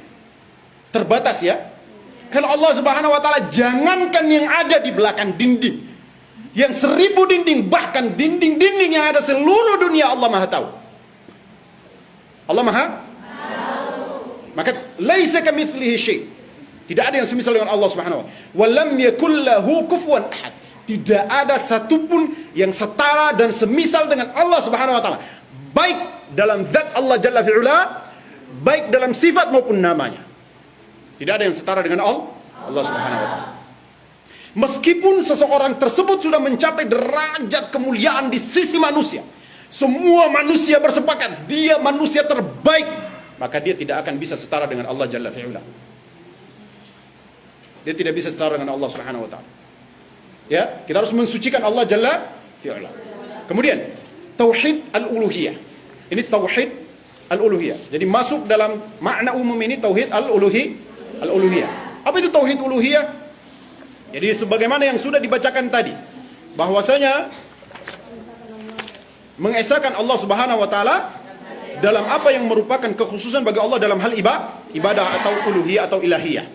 Terbatas ya. Kalau Allah Subhanahu wa taala jangankan yang ada di belakang dinding, yang 1000 dinding, bahkan dinding-dinding yang ada seluruh dunia Allah Maha tahu. Allah Maha tahu. Maka laisa kamitslihi syai'. Tidak ada yang semisal dengan Allah Subhanahu wa taala. Wa lam yakul lahu kufuwan ahad. Tidak ada satupun yang setara dan semisal dengan Allah Subhanahu wa taala. Baik dalam zat Allah Jalla fi'ula, baik dalam sifat maupun namanya. Tidak ada yang setara dengan Allah Subhanahu wa taala. Meskipun seseorang tersebut sudah mencapai derajat kemuliaan di sisi manusia, semua manusia bersepakat dia manusia terbaik, maka dia tidak akan bisa setara dengan Allah Jalla fi'ula. Dia tidak bisa setara dengan Allah Subhanahu wa taala. Ya, kita harus mensucikan Allah Jalla fi'ula. Kemudian tauhid al-uluhiyah. Ini tauhid al-uluhiyah. Jadi masuk dalam makna umum ini tauhid al-uluhiyah. Apa itu tauhid uluhiyah? Jadi sebagaimana yang sudah dibacakan tadi, bahwasanya mengesahkan Allah Subhanahu wa taala dalam apa yang merupakan kekhususan bagi Allah dalam hal ibadah atau uluhiyah atau ilahiyah.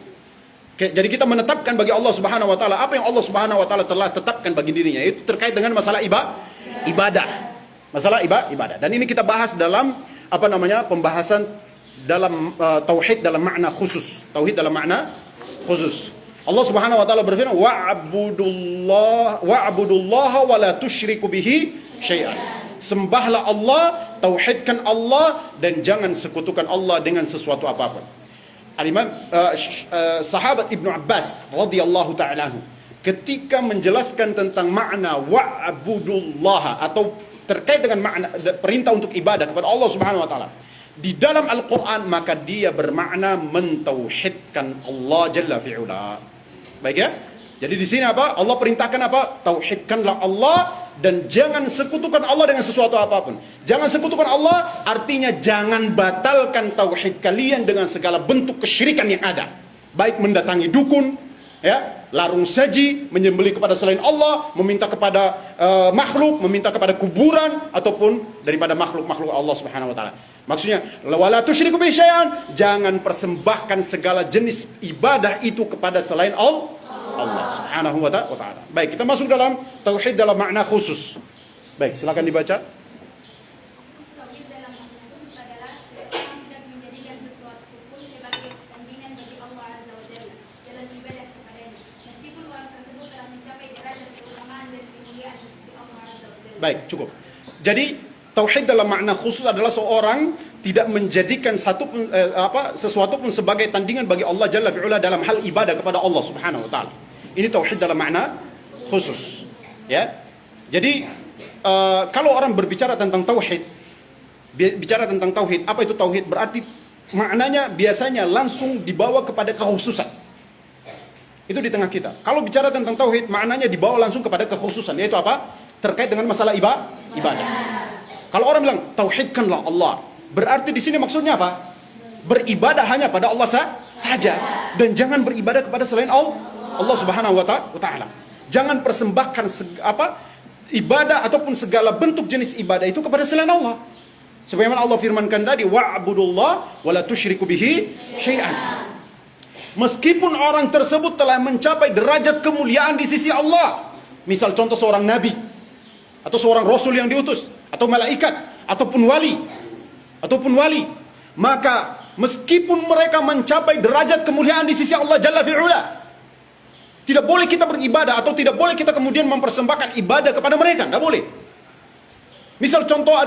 Jadi kita menetapkan bagi Allah Subhanahu wa taala apa yang Allah Subhanahu wa taala telah tetapkan bagi dirinya, itu terkait dengan masalah ibadah. Masalah ibadah. Dan ini kita bahas dalam pembahasan dalam tauhid dalam makna khusus. Tauhid dalam makna khusus. Allah Subhanahu wa taala berfirman, wa'budullaha wa la tusyriku bihi syai'an. Sembahlah Allah, tauhidkan Allah dan jangan sekutukan Allah dengan sesuatu apapun. Al-Imam sahabat Ibnu Abbas radhiyallahu ta'ala anhu ketika menjelaskan tentang makna wa'budullaha atau terkait dengan makna perintah untuk ibadah kepada Allah Subhanahu wa taala di dalam Al-Qur'an, maka dia bermakna mentauhidkan Allah Jalla fi'ula. Baik ya? Jadi di sini apa? Allah perintahkan apa? Tauhidkanlah Allah dan jangan sekutukan Allah dengan sesuatu apapun. Jangan sekutukan Allah artinya jangan batalkan tauhid kalian dengan segala bentuk kesyirikan yang ada. Baik mendatangi dukun, ya, larung saji, menyembelih kepada selain Allah, meminta kepada makhluk, meminta kepada kuburan ataupun daripada makhluk-makhluk Allah Subhanahu wa taala. Maksudnya, wala tusyriku bihi syai'an, jangan persembahkan segala jenis ibadah itu kepada selain Allah Subhanahu wa taala. Baik, kita masuk dalam tauhid dalam makna khusus. Baik, silakan dibaca. Tauhid dalam makna khusus adalah seseorang tidak menjadikan sesuatu pun sebagai tandingan bagi Allah Azza wa Jalla dalam ibadah kepadanya, meskipun orang tersebut telah mencapai derajat keutamaan dan kemuliaan di sisi Allah Azza wa Jalla. Baik, cukup. Jadi Tauhid dalam makna khusus adalah seorang tidak menjadikan sesuatu pun sebagai tandingan bagi Allah Jalla fi'ula dalam hal ibadah kepada Allah Subhanahu wa taala. Ini tauhid dalam makna khusus. Ya. Jadi kalau orang berbicara tentang tauhid, apa itu tauhid? Berarti maknanya biasanya langsung dibawa kepada kekhususan. Itu di tengah kita. Kalau bicara tentang tauhid, maknanya dibawa langsung kepada kekhususan, yaitu apa? Terkait dengan masalah ibadah. Kalau orang bilang tauhidkanlah Allah, berarti di sini maksudnya apa? Beribadah hanya pada Allah saja, dan jangan beribadah kepada selain Allah Subhanahu wa taala. Jangan persembahkan ibadah ataupun segala bentuk jenis ibadah itu kepada selain Allah. Sebagaimana Allah firmankan tadi, wa'budullah wa la tusyriku bihi syai'an. Meskipun orang tersebut telah mencapai derajat kemuliaan di sisi Allah, misal contoh seorang nabi atau seorang rasul yang diutus, atau malaikat, ataupun wali, maka meskipun mereka mencapai derajat kemuliaan di sisi Allah Jalla fi'ula, tidak boleh kita beribadah atau tidak boleh kita kemudian mempersembahkan ibadah kepada mereka, tidak boleh. Misal contoh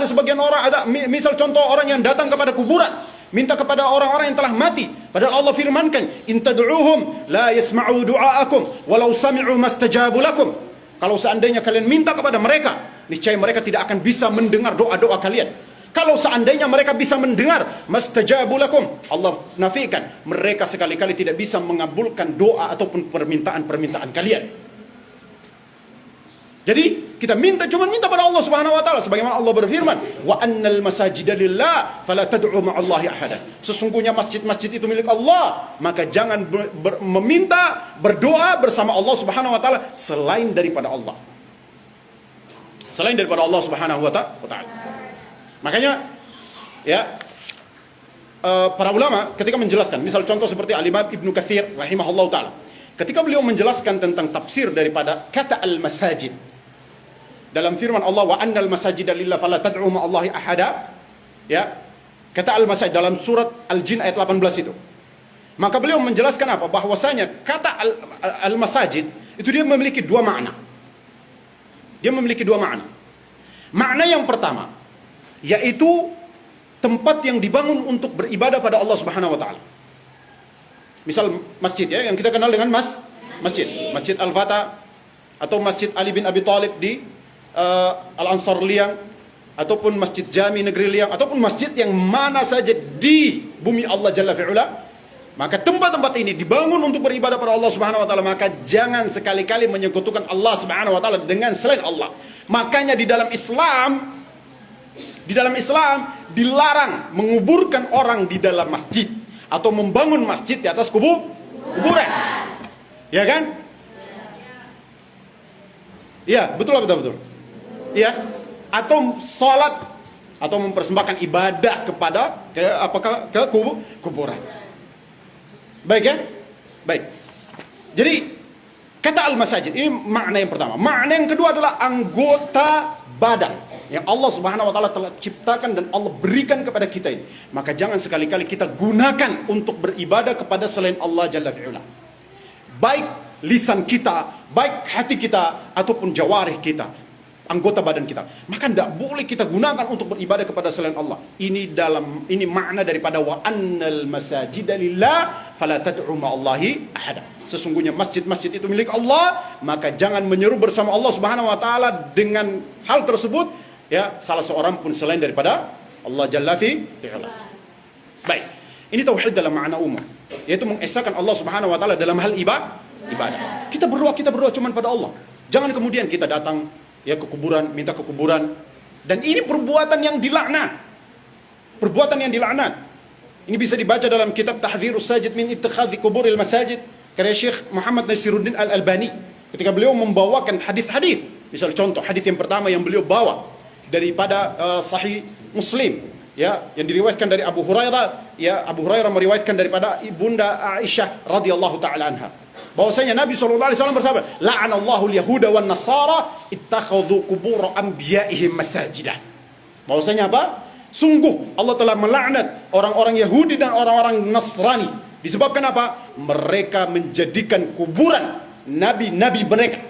misal contoh orang yang datang kepada kuburan, minta kepada orang-orang yang telah mati, padahal Allah firmankan, in tad'uuhum la yasma'u du'aakum walau sami'u mastajabu lakum. Kalau seandainya kalian minta kepada mereka, niscaya mereka tidak akan bisa mendengar doa-doa kalian. Kalau seandainya mereka bisa mendengar, mastajabu lakum, Allah nafikan, mereka sekali-kali tidak bisa mengabulkan doa ataupun permintaan-permintaan kalian. Jadi kita cuma minta pada Allah Subhanahu wa taala, sebagaimana Allah berfirman, wa annal masajida lillah fala tad'u ma'allahi ahadan. Sesungguhnya masjid-masjid itu milik Allah, maka jangan meminta, berdoa bersama Allah Subhanahu wa taala selain daripada Allah. Selain daripada Allah Subhanahu wa taala. Makanya ya para ulama ketika menjelaskan, misal contoh seperti Al-Imam Ibnu Katsir rahimahullahu taala, ketika beliau menjelaskan tentang tafsir daripada kata al-masajid dalam firman Allah, wa annal masajida lillah fala tad'u ma'allahi ahada, ya, kata al-masajid dalam surat Al-Jin ayat 18 itu, maka beliau menjelaskan apa? Bahwasanya kata al-masajid itu dia memiliki dua makna. Makna yang pertama yaitu tempat yang dibangun untuk beribadah pada Allah Subhanahu wa taala. Misal masjid, ya, yang kita kenal dengan Masjid Al-Fatah, atau Masjid Ali bin Abi Thalib di Al-Ansar Liang, ataupun Masjid Jami Negeri Liang, ataupun masjid yang mana saja di bumi Allah Jalla fi'ula, maka tempat-tempat ini dibangun untuk beribadah pada Allah Subhanahu wa taala, maka jangan sekali-kali menyekutukan Allah Subhanahu wa taala dengan selain Allah. Makanya di dalam Islam dilarang menguburkan orang di dalam masjid atau membangun masjid di atas kuburan. Ya kan? Iya, betul. Ya, atau salat atau mempersembahkan ibadah kepada kuburan. Baik ya? Baik. Jadi kata al-masajid ini makna yang pertama. Makna yang kedua adalah anggota badan yang Allah Subhanahu wa taala telah ciptakan dan Allah berikan kepada kita ini. Maka jangan sekali-kali kita gunakan untuk beribadah kepada selain Allah Jalla fi'ula. Baik lisan kita, baik hati kita, ataupun jawarih kita, anggota badan kita, maka tidak boleh kita gunakan untuk beribadah kepada selain Allah. Ini makna daripada wa annal masajida lillah fala tad'u ma'allahi ahada. Sesungguhnya masjid-masjid itu milik Allah, maka jangan menyeru bersama Allah Subhanahu wa taala dengan hal tersebut, ya, salah seorang pun selain daripada Allah Jalla fi'ala. Baik, ini tauhid dalam makna umum, yaitu mengesahkan Allah Subhanahu wa taala dalam hal ibadah. Kita berdoa cuma pada Allah. Jangan kemudian kita datang, ya, ke kuburan, minta ke kuburan. Dan ini perbuatan yang dilaknat. Ini bisa dibaca dalam kitab Tahdhirus Sajid min Ittikhadhi Quburil Masajid karya Syekh Muhammad Nasiruddin Al-Albani, ketika beliau membawakan hadis-hadis. Misal contoh hadis yang pertama yang beliau bawa daripada Sahih Muslim, ya, yang diriwayatkan dari Abu Hurairah, ya, Abu Hurairah meriwayatkan daripada ibunda Aisyah radhiyallahu taala anha, bahwasanya Nabi sallallahu alaihi wasallam bersabda, la'anallahu al-yahuda wan nasara ittakhadhu qubur anbiya'ihim masajida. Bahwasanya apa? Sungguh Allah telah melaknat orang-orang Yahudi dan orang-orang Nasrani. Disebabkan apa? Mereka menjadikan kuburan nabi-nabi mereka.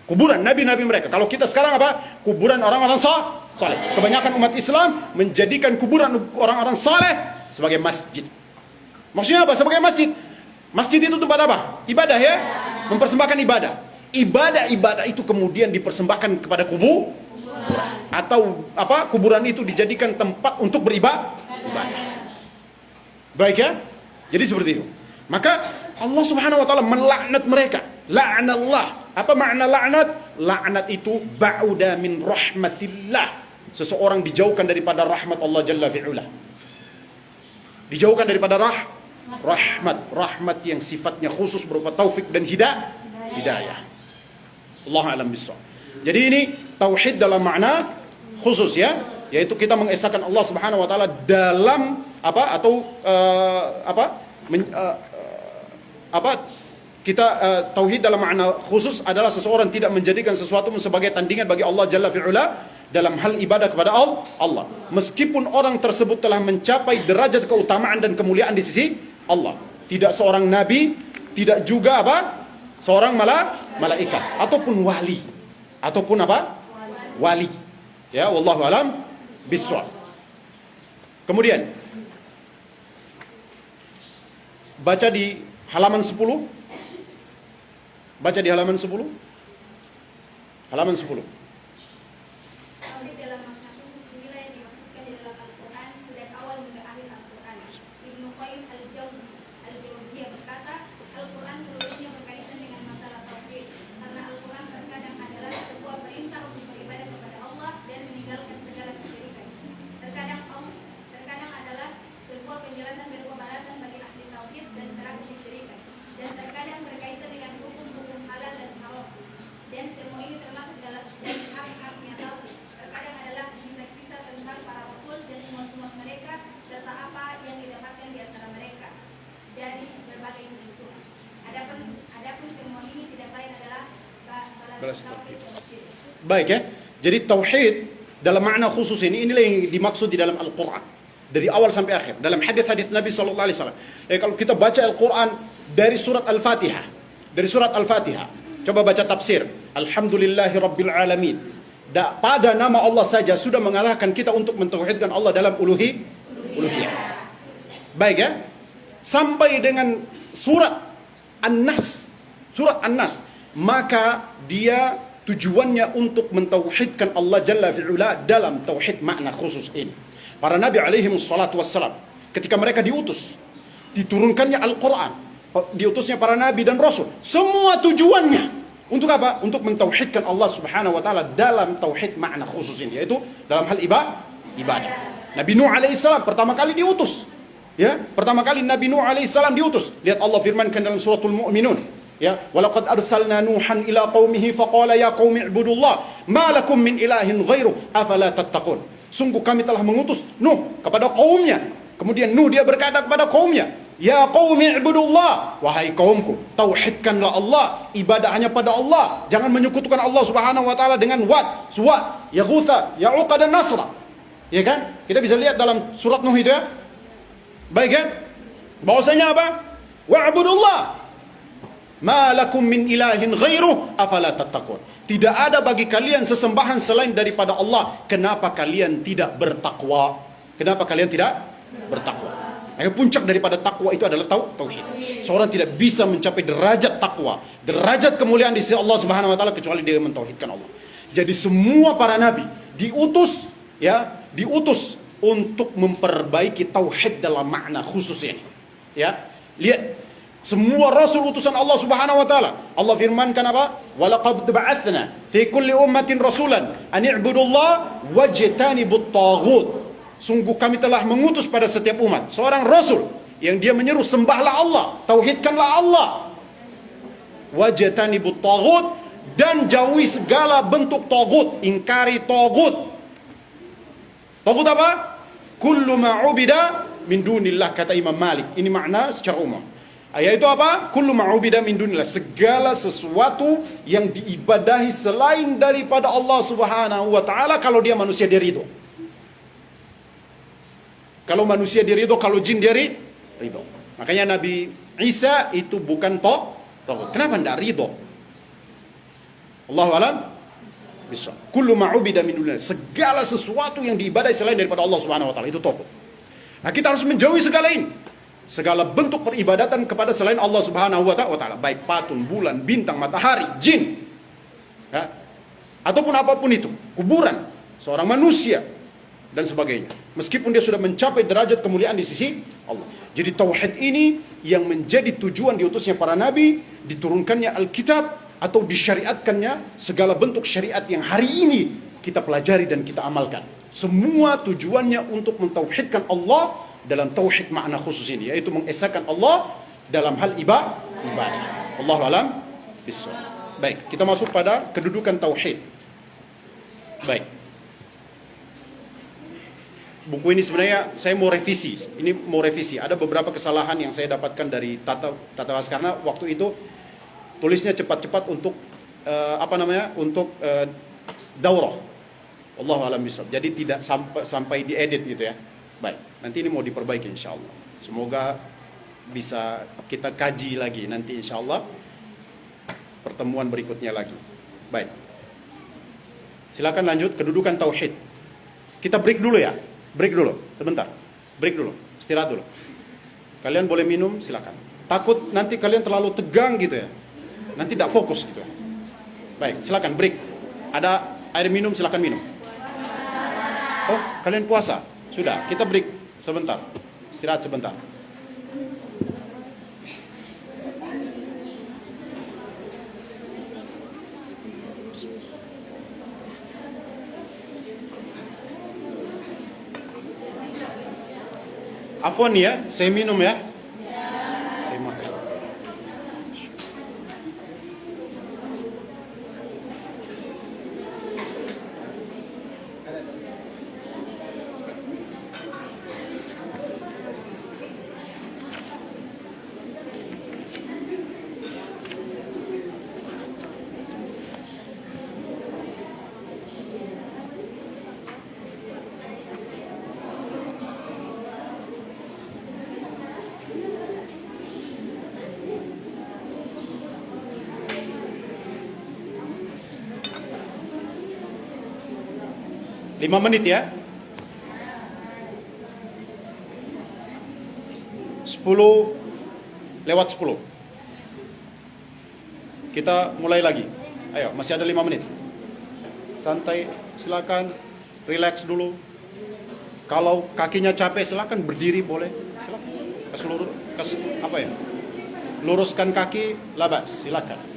Kuburan nabi-nabi mereka. Kalau kita sekarang apa? Kuburan orang-orang saleh. Kebanyakan umat Islam menjadikan kuburan orang-orang saleh sebagai masjid. Maksudnya apa? Sebagai masjid. Masjid itu tempat apa? Ibadah ya? Mempersembahkan ibadah. Ibadah itu kemudian dipersembahkan kepada kuburan. Atau apa? Kuburan itu dijadikan tempat untuk beribadah. Baik ya? Jadi seperti itu. Maka Allah Subhanahu wa taala melaknat mereka. La'nallah. Apa makna laknat? Laknat itu ba'uda min rahmatillah. Seseorang dijauhkan daripada rahmat Allah Jalla fi'ula. Dijauhkan daripada rahmat yang sifatnya khusus berupa taufik dan hidayah. Allah alam bissawab. Jadi ini tauhid dalam makna khusus ya, yaitu kita mengesahkan Allah Subhanahu wa taala dalam apa atau kita tauhid dalam makna khusus adalah seseorang tidak menjadikan sesuatu sebagai tandingan bagi Allah Jalla fi'ula dalam hal ibadah kepada Allah. Meskipun orang tersebut telah mencapai derajat keutamaan dan kemuliaan di sisi Allah. Tidak seorang nabi, tidak juga seorang malaikat ataupun wali. Ataupun wali. Ya, wallahu alam bissawab. Kemudian baca di halaman 10. Baca di halaman 10. Halaman 10. Tauhid dalam makna khusus inilah yang dimaksudkan di dalam Al-Quran sejak awal hingga akhir Al-Quran. Ibnu Qayyim Al-Jauziyah berkata, Al-Quran seluruhnya berkaitan dengan masalah tauhid, karena Al-Quran terkadang adalah sebuah perintah untuk beribadah kepada Allah dan meninggalkan segala kesyirikan. Terkadang adalah sebuah penjelasan berupa balasan bagi ahli tauhid dan pelaku kesyirikan. Dan terkadang berkaitan dengan hukum-hukum halal dan haram. Dan semua ini termasuk dalam dari hak-haknya tauhid. Terkadang adalah kisah-kisah tentang para rasul dan umat-umat mereka serta apa yang didapatkan di antara mereka dari berbagai kebusukan. Adapun semua ini tidak lain adalah balasan tauhid dan syirik. Baik ya. Jadi tauhid dalam makna khusus inilah yang dimaksud di dalam Al-Quran dari awal sampai akhir dalam hadis-hadis Nabi sallallahu alaihi wasallam. Kalau kita baca Al-Quran dari surat Al-Fatihah, coba baca tafsir. Alhamdulillahirabbil alamin. Pada nama Allah saja sudah mengalahkan kita untuk mentauhidkan Allah dalam uluhiyah. Baik ya. Sampai dengan surat An-Nas, maka dia tujuannya untuk mentauhidkan Allah Jalla fi'ula dalam tauhid makna khusus ini. Para nabi alaihi wassalatu wassalam ketika mereka diutus, diturunkannya Al-Quran, diutusnya para nabi dan rasul, semua tujuannya untuk apa? Untuk mentauhidkan Allah Subhanahu wa taala dalam tauhid makna khusus ini, yaitu dalam hal ibadah. Nabi Nuh alaihissalam pertama kali diutus. Ya, pertama kali Nabi Nuh alaihissalam diutus. Lihat Allah firmankan dalam suratul Mu'minun, ya, walaqad arsalna Nuhan ila qaumihi faqala ya qaumi ibudullah ma lakum min ilahin ghairu afala tattaqun. Sungguh kami telah mengutus Nuh kepada kaumnya. Kemudian Nuh dia berkata kepada kaumnya, ya qaumi ibudullah, wahai kaumku, tauhidkanlah Allah, ibadah hanya pada Allah, jangan menyekutukan Allah Subhanahu wa taala dengan Wat, Suwa, Yaghutha, Ya'uqa dan Nasra. Ya kan? Kita bisa lihat dalam surat Nuh itu ya. Baik kan? Bahwasanya apa? Wa'budullah ma lakum min ilahin ghairuh afala tattaqun. Tidak ada bagi kalian sesembahan selain daripada Allah. Kenapa kalian tidak bertakwa? Kenapa kalian tidak bertakwa? Maka puncak daripada takwa itu adalah tauhid. Seorang tidak bisa mencapai derajat takwa, derajat kemuliaan di sisi Allah Subhanahu wa taala kecuali dia mentauhidkan Allah. Jadi semua para nabi diutus untuk memperbaiki tauhid dalam makna khusus ini. Ya. Lihat semua rasul utusan Allah Subhanahu wa taala. Allah firmankan apa? Walaqad ba'atsna fi kulli ummatin rasulan an i'budullah wajtanibut taghut. Sungguh kami telah mengutus pada setiap umat seorang rasul yang dia menyeru sembahlah Allah, tauhidkanlah Allah. Wajtanibut taghut, dan jauhi segala bentuk taghut, ingkari taghut. Taghut apa? Kullu ma'ubida min dunillah, kata Imam Malik. Ini makna secara umum. Yaitu apa? Kullu ma'ubida min dunillah, segala sesuatu yang diibadahi selain daripada Allah Subhanahu wa taala. Kalau dia manusia dia ridho. Kalau manusia dia ridho, kalau jin dia ridho. Makanya Nabi Isa itu bukan taghut. Kenapa tidak ridho? Allahu alam Bisa. Kullu ma'ubida min dunillah. Segala sesuatu yang diibadai selain daripada Allah Subhanahu wa taala itu togut. Nah, kita harus menjauhi segala ini. Segala bentuk peribadatan kepada selain Allah Subhanahu wa taala, baik patung, bulan, bintang, matahari, jin. Ya. Ataupun apapun itu, kuburan, seorang manusia dan sebagainya. Meskipun dia sudah mencapai derajat kemuliaan di sisi Allah. Jadi tauhid ini yang menjadi tujuan diutusnya para nabi, diturunkannya Alkitab, atau disyariatkannya segala bentuk syariat yang hari ini kita pelajari dan kita amalkan. Semua tujuannya untuk mentauhidkan Allah dalam tauhid makna khusus ini, yaitu mengesahkan Allah dalam hal ibadah. Allahu a'lam bishawab. Baik, kita masuk pada kedudukan tauhid. Baik. Buku ini sebenarnya saya mau revisi. Ini mau revisi. Ada beberapa kesalahan yang saya dapatkan dari Tata Was, karena waktu itu tulisnya cepat-cepat untuk untuk daurah. Allahu a'lam bishawab. Jadi tidak sampai diedit gitu ya. Baik, nanti ini mau diperbaiki insyaallah. Semoga bisa kita kaji lagi nanti insyaallah pertemuan berikutnya lagi. Baik. Silakan lanjut kedudukan tauhid. Kita break dulu ya. Break dulu sebentar. Break dulu. Istirahat dulu. Kalian boleh minum, silakan. Takut nanti kalian terlalu tegang gitu ya. Nanti tidak fokus gitu. Baik, silakan break. Ada air minum, silakan minum. Oh, kalian puasa? Sudah, kita break sebentar. Istirahat sebentar. Afwan ya, saya minum ya. Saya makan. Lima menit ya. 10:10. Kita mulai lagi. Ayo, masih ada 5 menit. Santai, silakan. Relax dulu. Kalau kakinya capek silakan berdiri boleh. Silakan. Luruskan kaki, labas, silakan.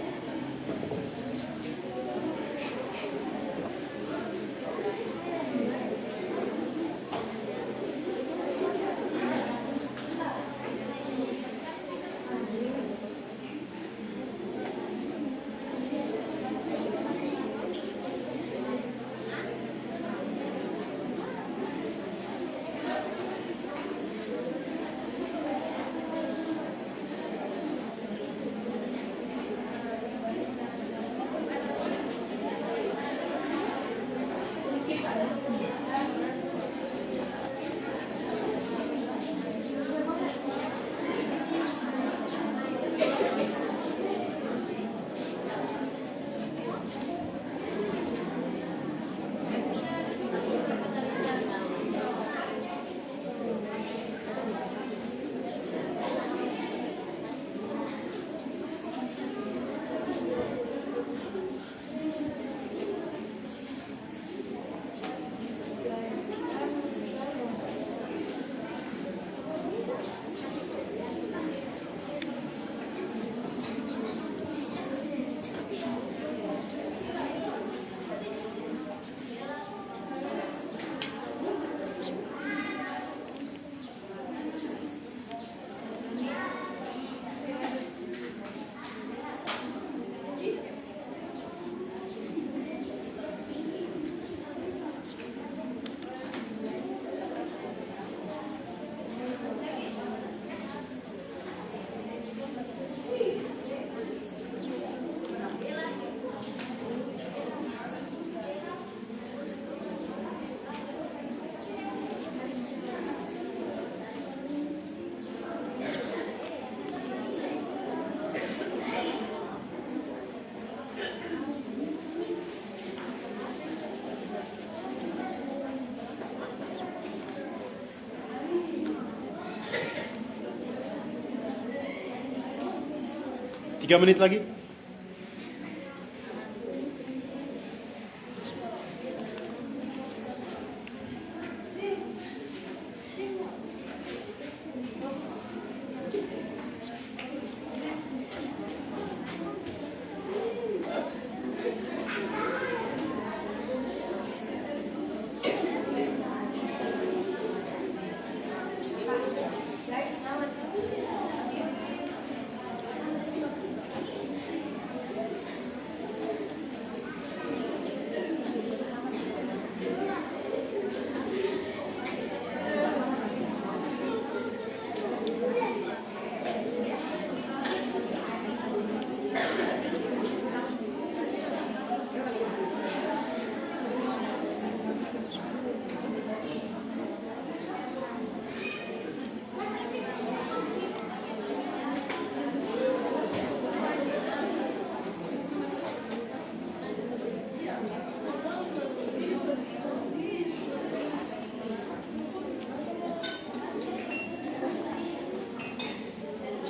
3 menit lagi.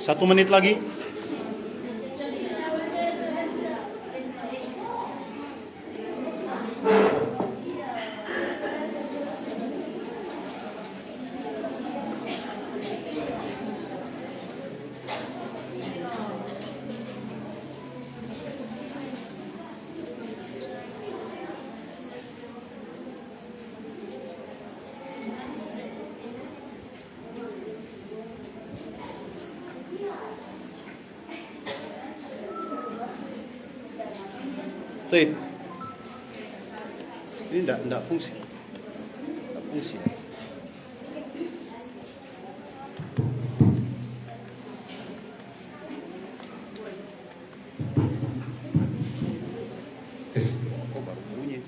Satu menit lagi. Baik. Ini enggak fungsi. Enggak fungsi. Oh, baru bunyi.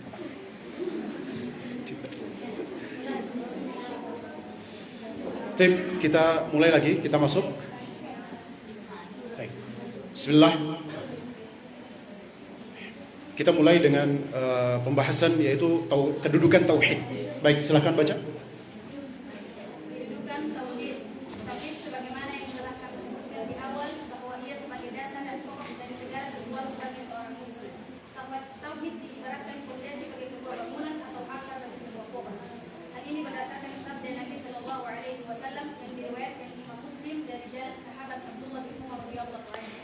Tim, kita mulai lagi, kita masuk. Baik. Bismillah. Kita mulai dengan pembahasan yaitu kedudukan tauhid. Baik, silakan baca. Kedudukan tauhid. Tauhid sebagaimana yang telah kami sebutkan di awal bahwa ia sebagai dasar dan pokok dari segala sesuatu bagi seorang muslim. Tauhid diibaratkan fondasi bagi sebuah bangunan atau akar bagi sebuah pohon. Hal ini berdasarkan sabda Nabi Shallallahu Alaihi Wasallam yang diriwayatkan Imam Muslim dari jalan sahabat Abdullah bin Umar radhiyallahu anhu.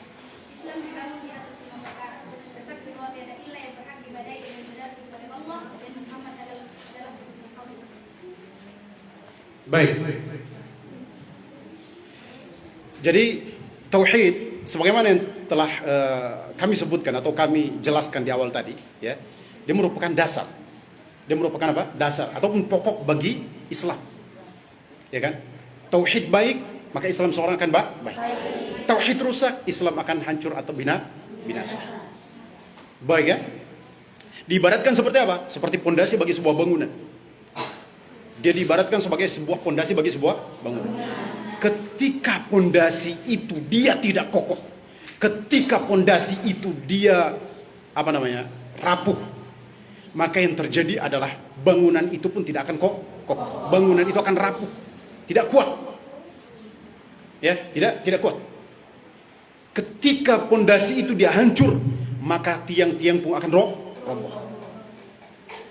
Islam dibangun di atas 5 perkara. Bersaksi bahwa tiada ilah yang berhak diibadahi dengan benar kecuali Allah dan Muhammad adalah utusan Allah. Baik. Jadi tauhid sebagaimana yang telah kami sebutkan atau kami jelaskan di awal tadi, ya, dia merupakan dasar. Dia merupakan apa? Dasar ataupun pokok bagi Islam. Ya kan? Tauhid baik, maka Islam seorang akan baik. Tauhid rusak, Islam akan hancur atau binasa. Baik ya? Diibaratkan seperti apa? Seperti pondasi bagi sebuah bangunan. Dia diibaratkan sebagai sebuah pondasi bagi sebuah bangunan. Ketika pondasi itu dia tidak kokoh, ketika pondasi itu dia rapuh, maka yang terjadi adalah bangunan itu pun tidak akan kokoh. Bangunan itu akan rapuh, tidak kuat. Ya, tidak kuat. Ketika pondasi itu dia hancur, maka tiang-tiang pun akan roboh.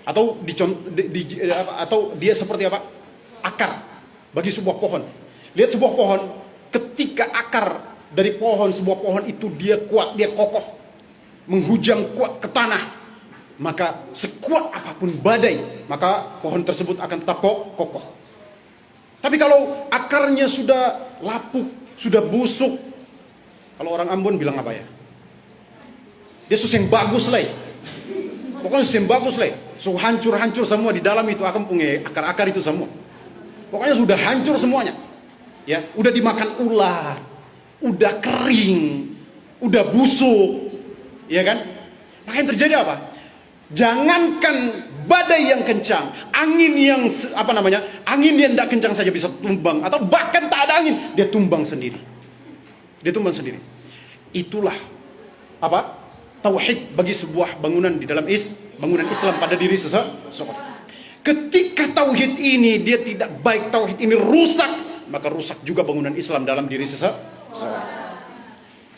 Atau dia seperti apa? Akar bagi sebuah pohon. Lihat sebuah pohon, ketika akar dari sebuah pohon itu dia kuat, dia kokoh, menghujam kuat ke tanah, maka sekuat apapun badai, maka pohon tersebut akan tetap kokoh. Tapi kalau akarnya sudah lapuk, sudah busuk, kalau orang Ambon bilang apa ya? Dia susah yang bagus lah. Pokoknya susah yang bagus lah. So hancur-hancur semua di dalam itu akan punya akar-akar itu semua. Pokoknya sudah hancur semuanya. Ya, udah dimakan ular, udah kering, udah busuk, ya kan? Maka yang terjadi apa? Jangankan badai yang kencang, angin yang angin yang tidak kencang saja bisa tumbang, atau bahkan tak ada angin, dia tumbang sendiri. Itulah tauhid bagi sebuah bangunan di dalam bangunan Islam pada diri seseorang. Ketika tauhid ini dia tidak baik, tauhid ini rusak, maka rusak juga bangunan Islam dalam diri seseorang.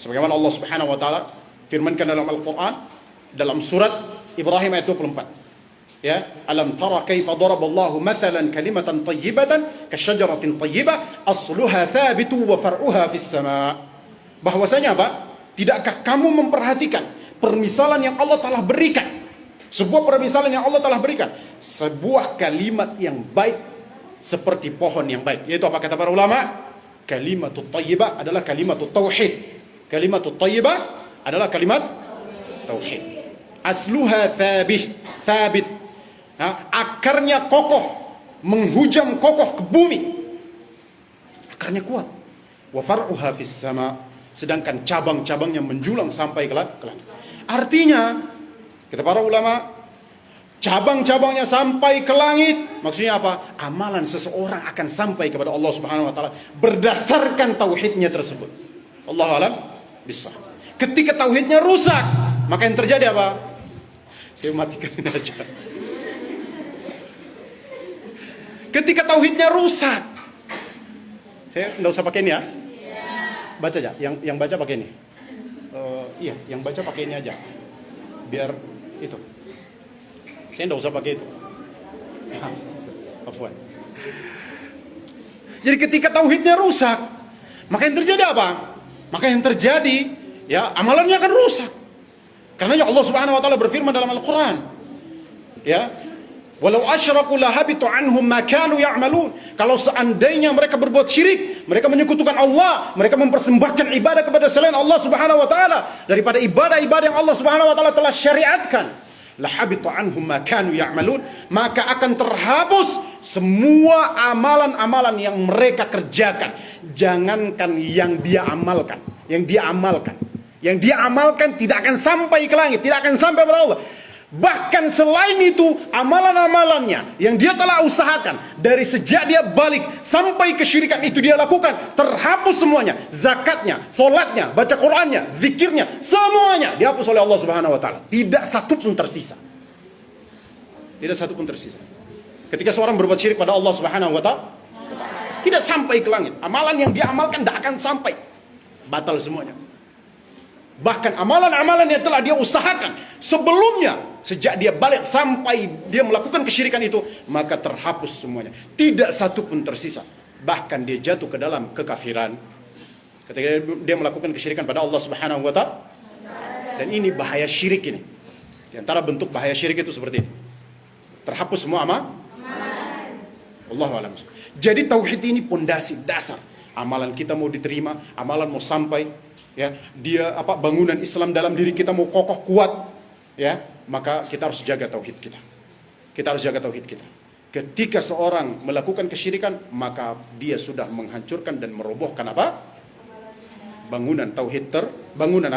Sebagaimana Allah Subhanahu wa taala firmankan dalam Al-Qur'an dalam surat Ibrahim ayat 24. Ya, alam tara kaifa daraballahu mathalan kalimatan thayyibatan kasyajaratin thayyibah asluha thabitu wa far'uha fis sama'. Bahwasanya apa? Tidakkah kamu memperhatikan permisalan yang Allah telah berikan? Sebuah permisalan yang Allah telah berikan, sebuah kalimat yang baik seperti pohon yang baik. Yaitu apa kata para ulama? Kalimatut thayyibah adalah kalimatut tauhid. Kalimatut thayyibah adalah kalimat tauhid. Asluha thabit. Nah, akarnya kokoh, menghujam kokoh ke bumi. Akarnya kuat. Wa far'uha fis sama, sedangkan cabang-cabangnya menjulang sampai ke langit. Artinya, kata para ulama, cabang-cabangnya sampai ke langit. Maksudnya apa? Amalan seseorang akan sampai kepada Allah Subhanahu wa taala berdasarkan tauhidnya tersebut. Allahu a'lam bissawab. Ketika tauhidnya rusak, maka yang terjadi apa? Saya matikan ini aja. Ketika tauhidnya rusak, saya enggak usah pakai ini ya. Baca aja, yang baca pakai ini. Iya, yang baca pakai ini aja. Biar itu. Saya enggak usah pakai itu. Afwan. Jadi ketika tauhidnya rusak, maka yang terjadi apa? Maka yang terjadi, ya, amalannya akan rusak. Karena Allah Subhanahu wa taala berfirman dalam Al-Qur'an, ya, walau asyraku lahabitu anhum ma kanu ya'malun. Kalau seandainya mereka berbuat syirik, mereka menyekutukan Allah, mereka mempersembahkan ibadah kepada selain Allah Subhanahu wa taala daripada ibadah-ibadah yang Allah Subhanahu wa taala telah syariatkan, lahabitu anhum ma kanu ya'malun, maka akan terhapus semua amalan-amalan yang mereka kerjakan. Jangankan yang dia amalkan, yang dia amalkan tidak akan sampai ke langit, tidak akan sampai kepada Allah. Bahkan selain itu, amalan-amalannya yang dia telah usahakan dari sejak dia balik sampai kesyirikan itu dia lakukan, terhapus semuanya. Zakatnya, solatnya, baca Qur'annya, zikirnya, semuanya dihapus oleh Allah Subhanahu wa taala. Tidak satu pun tersisa. Tidak satu pun tersisa. Ketika seorang berbuat syirik pada Allah Subhanahu wa taala, tidak sampai ke langit. Amalan yang dia amalkan tidak akan sampai. Batal semuanya. Bahkan amalan-amalan yang telah dia usahakan sebelumnya, sejak dia balik sampai dia melakukan kesyirikan itu, maka terhapus semuanya. Tidak satu pun tersisa. Bahkan dia jatuh ke dalam kekafiran ketika dia melakukan kesyirikan pada Allah Subhanahu wa taala. Dan ini bahaya syirik ini. Di antara bentuk bahaya syirik itu seperti ini. Terhapus semua Allahu a'lam. Jadi tauhid ini pondasi dasar. Amalan kita mau diterima, amalan mau sampai, ya, dia bangunan Islam dalam diri kita mau kokoh kuat, ya, maka kita harus jaga tauhid kita. Kita harus jaga tauhid kita. Ketika seorang melakukan kesyirikan, maka dia sudah menghancurkan dan merobohkan bangunan tauhid bangunan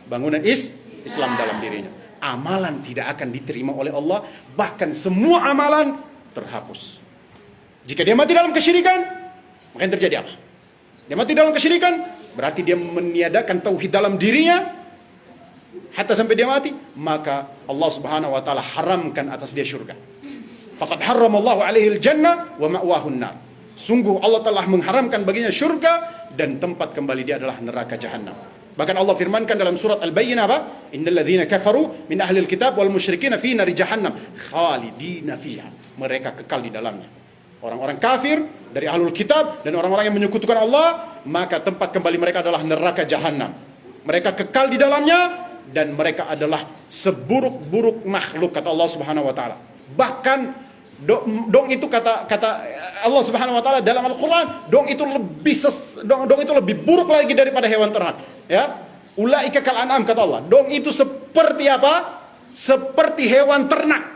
Bangunan Islam dalam dirinya. Amalan tidak akan diterima oleh Allah, bahkan semua amalan terhapus. Jika dia mati dalam kesyirikan, maka yang terjadi apa? Dia mati dalam kesyirikan, berarti dia meniadakan tauhid dalam dirinya, hatta sampai dia mati, maka Allah Subhanahu wa taala haramkan atas dia syurga. Faqad harramallahu alaihi al-jannah wa ma'wahu an-nar. Sungguh Allah telah mengharamkan baginya syurga dan tempat kembali dia adalah neraka jahanam. Bahkan Allah firmankan dalam surat Al-Bayyinah Innal ladzina kafaru min ahli al-kitab wal musyrikina fi nari jahannam khalidina fiha. Mereka kekal di dalamnya. Orang-orang kafir dari ahlul kitab dan orang-orang yang menyekutukan Allah, maka tempat kembali mereka adalah neraka jahanam. Mereka kekal di dalamnya dan mereka adalah seburuk-buruk makhluk, kata Allah Subhanahu wa taala. Bahkan dong itu kata Allah Subhanahu wa taala dalam Al-Qur'an, dong itu lebih buruk lagi daripada hewan ternak, ya. Ulaika kal an'am, kata Allah. Dong itu seperti apa? Seperti hewan ternak.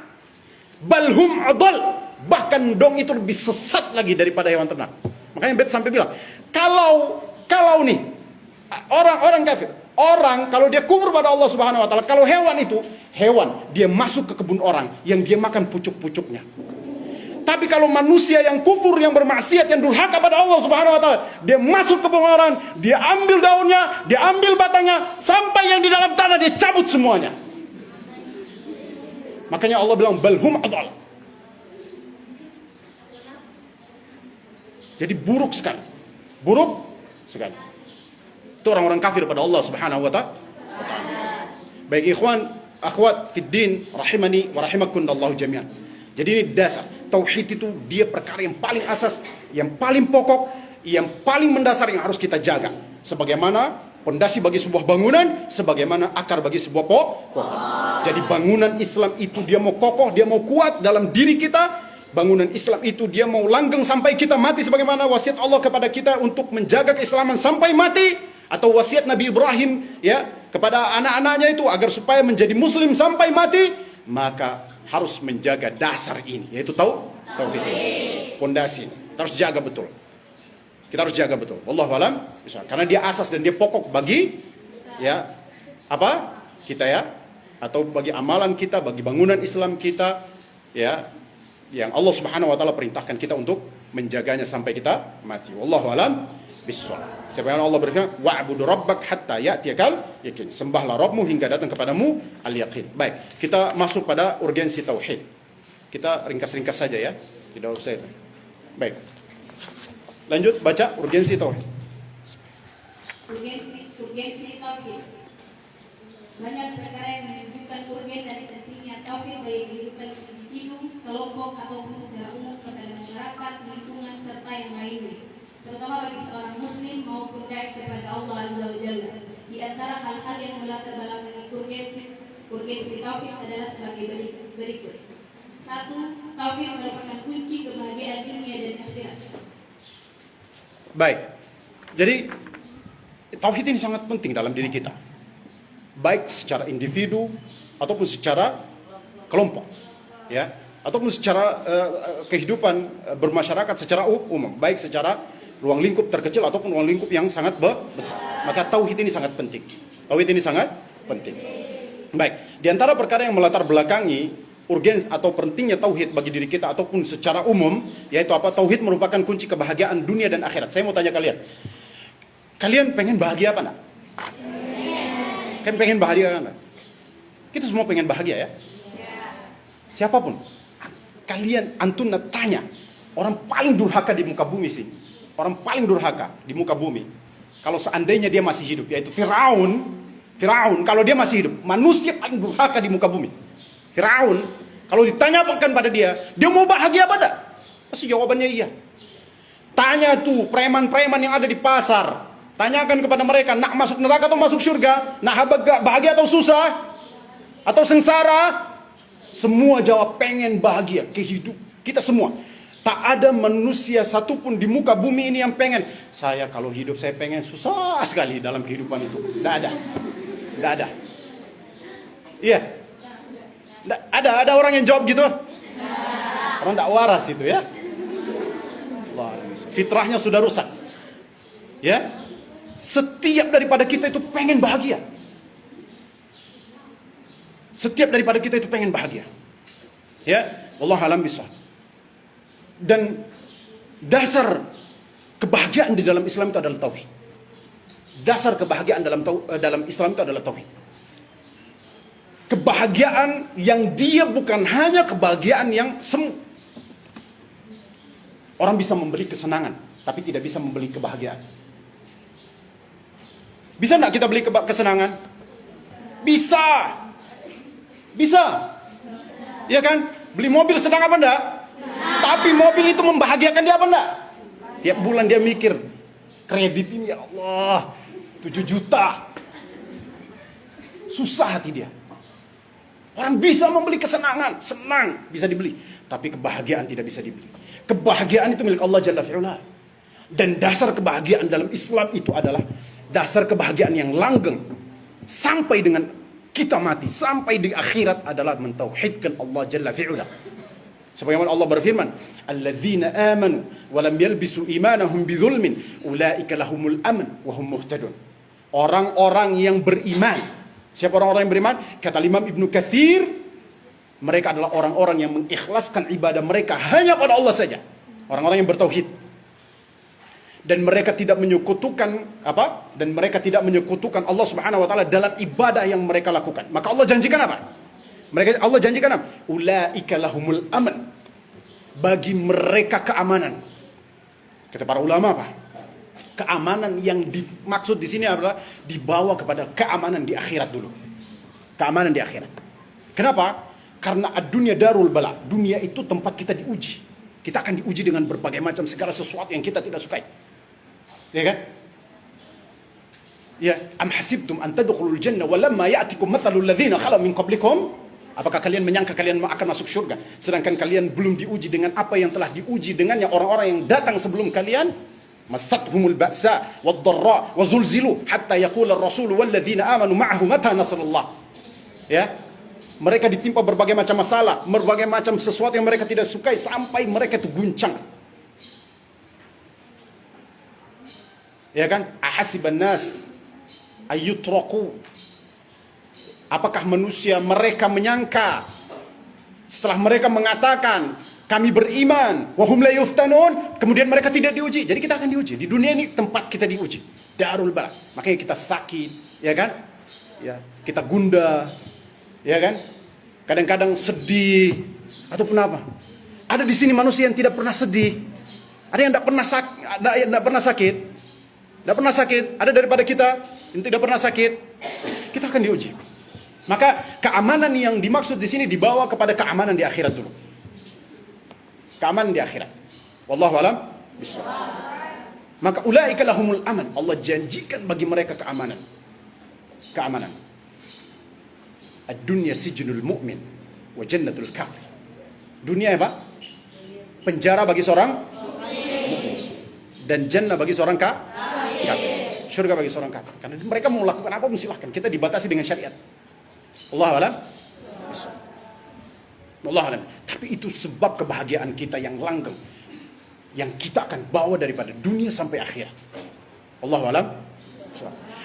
Balhum adall. Bahkan dong itu lebih sesat lagi daripada hewan ternak. Makanya Bet sampai bilang, kalau nih orang kafir, kalau dia kufur pada Allah Subhanahu wa taala, kalau hewan dia masuk ke kebun orang yang dia makan pucuk-pucuknya. Tapi kalau manusia yang kufur, yang bermaksiat, yang durhaka pada Allah Subhanahu wa taala, dia masuk ke kebun orang, dia ambil daunnya, dia ambil batangnya, sampai yang di dalam tanah dia cabut semuanya. Makanya Allah bilang balhum adall. Jadi buruk sekali. Itu orang-orang kafir pada Allah Subhanahu wa ta'ala. Baik ikhwan, akhwat fid din, rahimani wa rahimakumullah jami'an. Jadi ini dasar. Tauhid itu dia perkara yang paling asas, yang paling pokok, yang paling mendasar yang harus kita jaga. Sebagaimana pondasi bagi sebuah bangunan, sebagaimana akar bagi sebuah pohon. Jadi bangunan Islam itu dia mau kokoh, dia mau kuat dalam diri kita. Bangunan Islam itu dia mau langgeng sampai kita mati, sebagaimana wasiat Allah kepada kita untuk menjaga keislaman sampai mati. Atau wasiat Nabi Ibrahim ya kepada anak-anaknya itu agar supaya menjadi muslim sampai mati, maka harus menjaga dasar ini, yaitu tauhid. Pondasi. Kita harus jaga betul. Kita harus jaga betul. Wallahu alam. Karena dia asas dan dia pokok bagi ya apa? Kita ya, atau bagi amalan kita, bagi bangunan Islam kita ya, yang Allah Subhanahu wa taala perintahkan kita untuk menjaganya sampai kita mati. Wallahu alam bissawab. Sebagaimana Allah berfirman, wa'budu rabbak hatta ya'tiyakal yakin. Sembahlah Rabbmu hingga datang kepadamu al-yaqin. Baik, kita masuk pada urgensi tauhid. Kita ringkas-ringkas saja ya. Tidak usah itu. Baik. Lanjut baca urgensi tauhid. Urgensi tauhid. Banyak perkara yang menunjukkan urgen dari pentingnya tauhid bagi kehidupan individu, kelompok ataupun secara umum kepada masyarakat, lingkungan serta yang lainnya. Terutama bagi seorang muslim maupun gaib kepada Allah Azza wa Jalla. Di antara hal-hal yang melatar belakangi urgensi tauhid adalah sebagai berikut. 1. Tauhid merupakan kunci kebahagiaan dunia dan akhirat. Baik. Jadi tauhid ini sangat penting dalam diri kita. Baik secara individu ataupun secara kelompok. Ya, ataupun secara kehidupan bermasyarakat secara umum, baik secara ruang lingkup terkecil ataupun ruang lingkup yang sangat besar. Maka tauhid ini sangat penting. Tauhid ini sangat penting. Baik, di antara perkara yang melatar belakangi urgens atau pentingnya tauhid bagi diri kita ataupun secara umum, yaitu apa? Tauhid merupakan kunci kebahagiaan dunia dan akhirat. Saya mau tanya kalian. Kalian pengen bahagia apa enggak? Kan pengen bahagia enggak? Kita semua pengen bahagia ya? Siapapun. Kalian antuna tanya orang paling durhaka di muka bumi sih. Orang paling durhaka di muka bumi, kalau seandainya dia masih hidup, yaitu Firaun, kalau dia masih hidup, manusia paling durhaka di muka bumi. Firaun, kalau ditanyakan pada dia mau bahagia apa enggak? Pasti jawabannya iya. Tanya tuh preman-preman yang ada di pasar, tanyakan kepada mereka, nak masuk neraka atau masuk surga? Nak bahagia atau susah? Atau sengsara? Semua jawab pengen bahagia, kehidup kita semua. Tak ada manusia satupun di muka bumi ini yang pengen, saya kalau hidup saya pengen susah sekali dalam kehidupan itu. Tidak ada. Tidak ada. Iya. Ada orang yang jawab gitu? Orang tak waras itu ya. Fitrahnya sudah rusak. Ya. Setiap daripada kita itu pengen bahagia. Setiap daripada kita itu pengen bahagia. Ya, wallahu alam bissawab. Dan dasar kebahagiaan di dalam Islam itu adalah tauhid. Dasar kebahagiaan dalam Islam itu adalah tauhid. Kebahagiaan yang dia bukan hanya kebahagiaan yang semu. Orang bisa membeli kesenangan, tapi tidak bisa membeli kebahagiaan. Bisa enggak kita beli kesenangan? Bisa. Bisa. Iya kan? Beli mobil sedang apa enggak? Tapi mobil itu membahagiakan dia apa enggak? Tiap bulan dia mikir, kredit ini ya Allah 7 juta. Susah hati dia. Orang bisa membeli kesenangan, senang bisa dibeli, tapi kebahagiaan tidak bisa dibeli. Kebahagiaan itu milik Allah Jalla fi'ula. Dan dasar kebahagiaan dalam Islam itu adalah dasar kebahagiaan yang langgeng sampai dengan kita mati, sampai di akhirat adalah mentauhidkan Allah Jalla fi'ula. Sebagaimana Allah berfirman, alladzina amanu wa lam yalbisu imanahum bidzulmin ulaika lahumul amn wa hum muhtadun. Orang-orang yang beriman. Siapa orang-orang yang beriman? Kata Imam Ibnu Katsir, mereka adalah orang-orang yang mengikhlaskan ibadah mereka hanya pada Allah saja. Orang-orang yang bertauhid. Dan mereka tidak menyekutukan apa? Dan mereka tidak menyekutukan Allah Subhanahu wa taala dalam ibadah yang mereka lakukan. Maka Allah janjikan apa? Allah janjikan apa? Ulaika lahumul aman. Bagi mereka keamanan. Kata para ulama apa? keamanan yang dimaksud di sini adalah dibawa kepada keamanan di akhirat dulu. Keamanan di akhirat. Kenapa? Karena dunia darul bala. Dunia itu tempat kita diuji. Kita akan diuji dengan berbagai macam segala sesuatu yang kita tidak sukai. Ya kan? Ya, am hasibtum an tadkhulul jannah wa lamma ya'tikum mathalul ladzina khala min qablikum? Apakah kalian menyangka kalian akan masuk surga sedangkan kalian belum diuji dengan apa yang telah diuji dengannya orang-orang yang datang sebelum kalian? Masathumul ba'sa wad-dharra wa zulzilu hatta yaqula ar-rasul wal ladzina amanu ma'ahu mata nasrullah. Ya. Mereka ditimpa berbagai macam masalah, berbagai macam sesuatu yang mereka tidak sukai sampai mereka itu guncang. Ya kan? Ahasiban nas ayyutraku. Apakah manusia mereka menyangka setelah mereka mengatakan kami beriman wahum la yuftanun, kemudian mereka tidak diuji. Jadi kita akan diuji. Di dunia ini tempat kita diuji. Darul bala. Makanya kita sakit, ya kan? Ya, kita gundah, ya kan? Kadang-kadang sedih ataupun apa. Ada di sini manusia yang tidak pernah sedih. Ada yang tidak pernah sakit. Tidak pernah sakit. Ada daripada kita yang tidak pernah sakit. Kita akan diuji. Maka keamanan yang dimaksud di sini dibawa kepada keamanan di akhirat dulu. Keamanan di akhirat. Wallahu a'lam bishawab. Maka ulaika lahumul aman. Allah janjikan bagi mereka keamanan. Keamanan. Ad-dunya sijnul mu'min wa jannatul kafir. Dunia apa? Penjara bagi seorang mukmin dan jannah bagi seorang kafir. Surga bagi seorang kafir. Karena mereka mau melakukan apa pun silahkan. Kita dibatasi dengan syariat. Allah alam. Allah alam. Tapi itu sebab kebahagiaan kita yang langgeng, yang kita akan bawa daripada dunia sampai akhirat. Allah alam.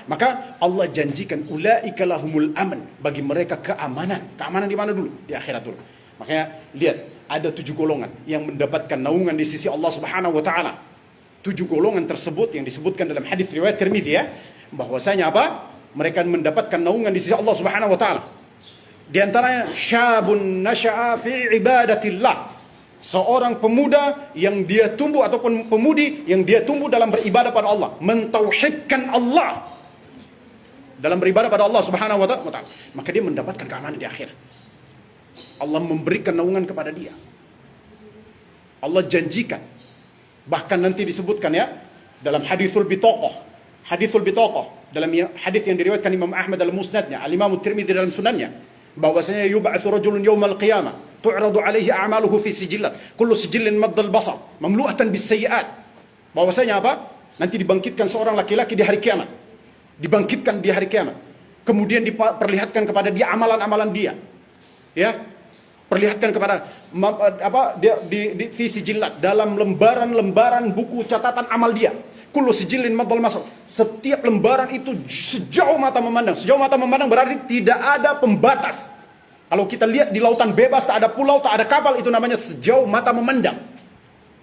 Maka Allah janjikan ulaika lahumul aman, bagi mereka keamanan. Keamanan di mana dulu? Di akhirat dulu. Makanya lihat, ada 7 golongan yang mendapatkan naungan di sisi Allah Subhanahu wa taala. 7 golongan tersebut yang disebutkan dalam hadis riwayat Tirmidzi, ya, bahwasanya apa? Mereka mendapatkan naungan di sisi Allah Subhanahu wa taala. Di antaranya syabun nasya'a fi ibadatillah. Seorang pemuda yang dia tumbuh ataupun pemudi yang dia tumbuh dalam beribadah pada Allah, mentauhidkan Allah. Dalam beribadah pada Allah Subhanahu wa taala, maka dia mendapatkan keamanan di akhirat. Allah memberikan naungan kepada dia. Allah janjikan. Bahkan nanti disebutkan, ya, dalam hadithul bitaqah. Hadithul bitaqah, dalam hadis yang diriwayatkan Imam Ahmad dalam musnadnya, Al-Imam Tirmidzi dalam sunannya, bahwasanya yub'atsu rajulun yaumal qiyamah tu'radu alaihi a'maluhu fi sijillat kullu sijillin maddal basar mamlu'atan bis sayyi'at. Bahwasanya apa? Nanti dibangkitkan seorang laki-laki di hari kiamat. Dibangkitkan di hari kiamat. Kemudian diperlihatkan kepada dia amalan-amalan dia. Ya. Perlihatkan kepada di sijillat, dalam lembaran-lembaran buku catatan amal dia. Kullu sijillin maddal basar. Setiap lembaran itu sejauh mata memandang. Sejauh mata memandang berarti tidak ada pembatas. Kalau kita lihat di lautan bebas, tak ada pulau, tak ada kapal, itu namanya sejauh mata memandang.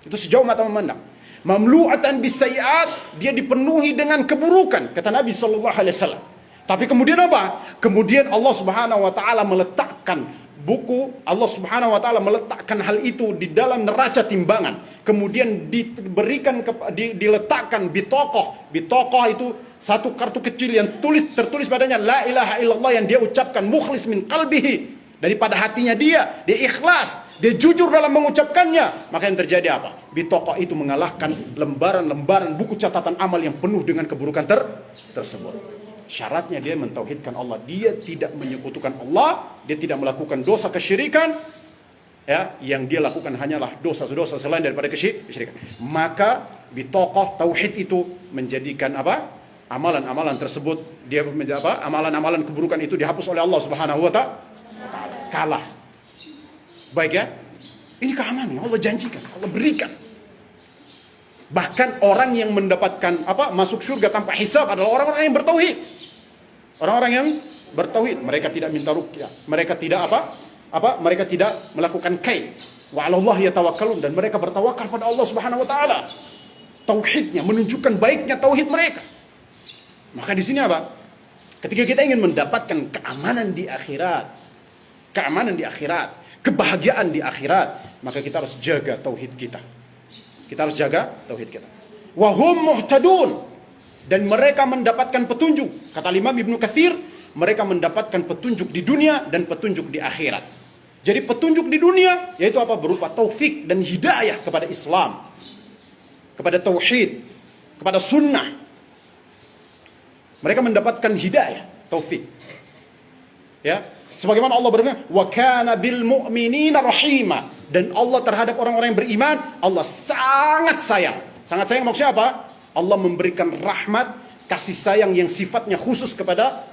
Itu sejauh mata memandang. Mamlu'atan bisayyi'at, dia dipenuhi dengan keburukan, kata Nabi sallallahu alaihi wasallam. Tapi kemudian apa? Kemudian Allah Subhanahu wa taala meletakkan buku, Allah Subhanahu wa taala meletakkan hal itu di dalam neraca timbangan. Kemudian diberikan diletakkan bitaqah. Bitaqah itu satu kartu kecil yang tertulis padanya la ilaha illallah, yang dia ucapkan mukhlis min qalbihi, daripada hatinya dia ikhlas, dia jujur dalam mengucapkannya. Maka yang terjadi apa? Bitaqah itu mengalahkan lembaran-lembaran buku catatan amal yang penuh dengan keburukan tersebut. Syaratnya dia mentauhidkan Allah, dia tidak menyekutukan Allah, dia tidak melakukan dosa kesyirikan, ya, yang dia lakukan hanyalah dosa-dosa selain daripada kesyirikan. Maka bitaqah tauhid itu menjadikan apa? Amalan-amalan tersebut dia menjadi apa? Amalan-amalan keburukan itu dihapus oleh Allah Subhanahu wa taala. Kalah. Baik, ya. Ini keamanan yang Allah janjikan, Allah berikan. Bahkan orang yang mendapatkan masuk surga tanpa hisab adalah orang-orang yang bertauhid. Orang-orang yang bertauhid, mereka tidak minta ruqyah, mereka tidak mereka tidak melakukan kai. Wa 'alallahi yatawakkalun, dan mereka bertawakal pada Allah Subhanahu wa taala. Tauhidnya menunjukkan baiknya tauhid mereka. Maka di sini apa? Ketika kita ingin mendapatkan keamanan di akhirat, kebahagiaan di akhirat, maka kita harus jaga tauhid kita. Kita harus jaga tauhid kita. Wahum muhtadun, dan mereka mendapatkan petunjuk. Kata Imam Ibnu Katsir, mereka mendapatkan petunjuk di dunia dan petunjuk di akhirat. Jadi petunjuk di dunia yaitu apa? Berupa taufik dan hidayah kepada Islam, kepada tauhid, kepada sunnah. Mereka mendapatkan hidayah, taufik. Ya, sebagaimana Allah berfirman, "Wa kana bil mu'minina rahima." Dan Allah terhadap orang-orang yang beriman, Allah sangat sayang. Sangat sayang maksudnya apa? Allah memberikan rahmat, kasih sayang yang sifatnya khusus kepada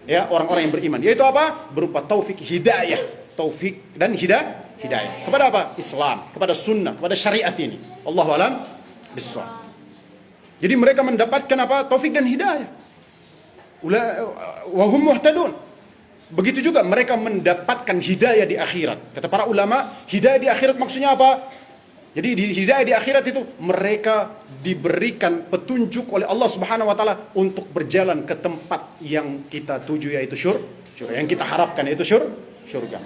ya orang-orang yang beriman. Yaitu apa? Berupa taufik hidayah, taufik dan hidayah. Kepada apa? Islam, kepada sunnah, kepada syariat ini. Allahu a'lam bishawab. Jadi mereka mendapatkan apa? Taufik dan hidayah. Wahum muhtadun. Begitu juga mereka mendapatkan hidayah di akhirat. Kata para ulama, hidayah di akhirat maksudnya apa? Jadi di hidayah di akhirat itu mereka diberikan petunjuk oleh Allah Subhanahu wa taala untuk berjalan ke tempat yang kita tuju, yaitu surga. Yang kita harapkan yaitu surga.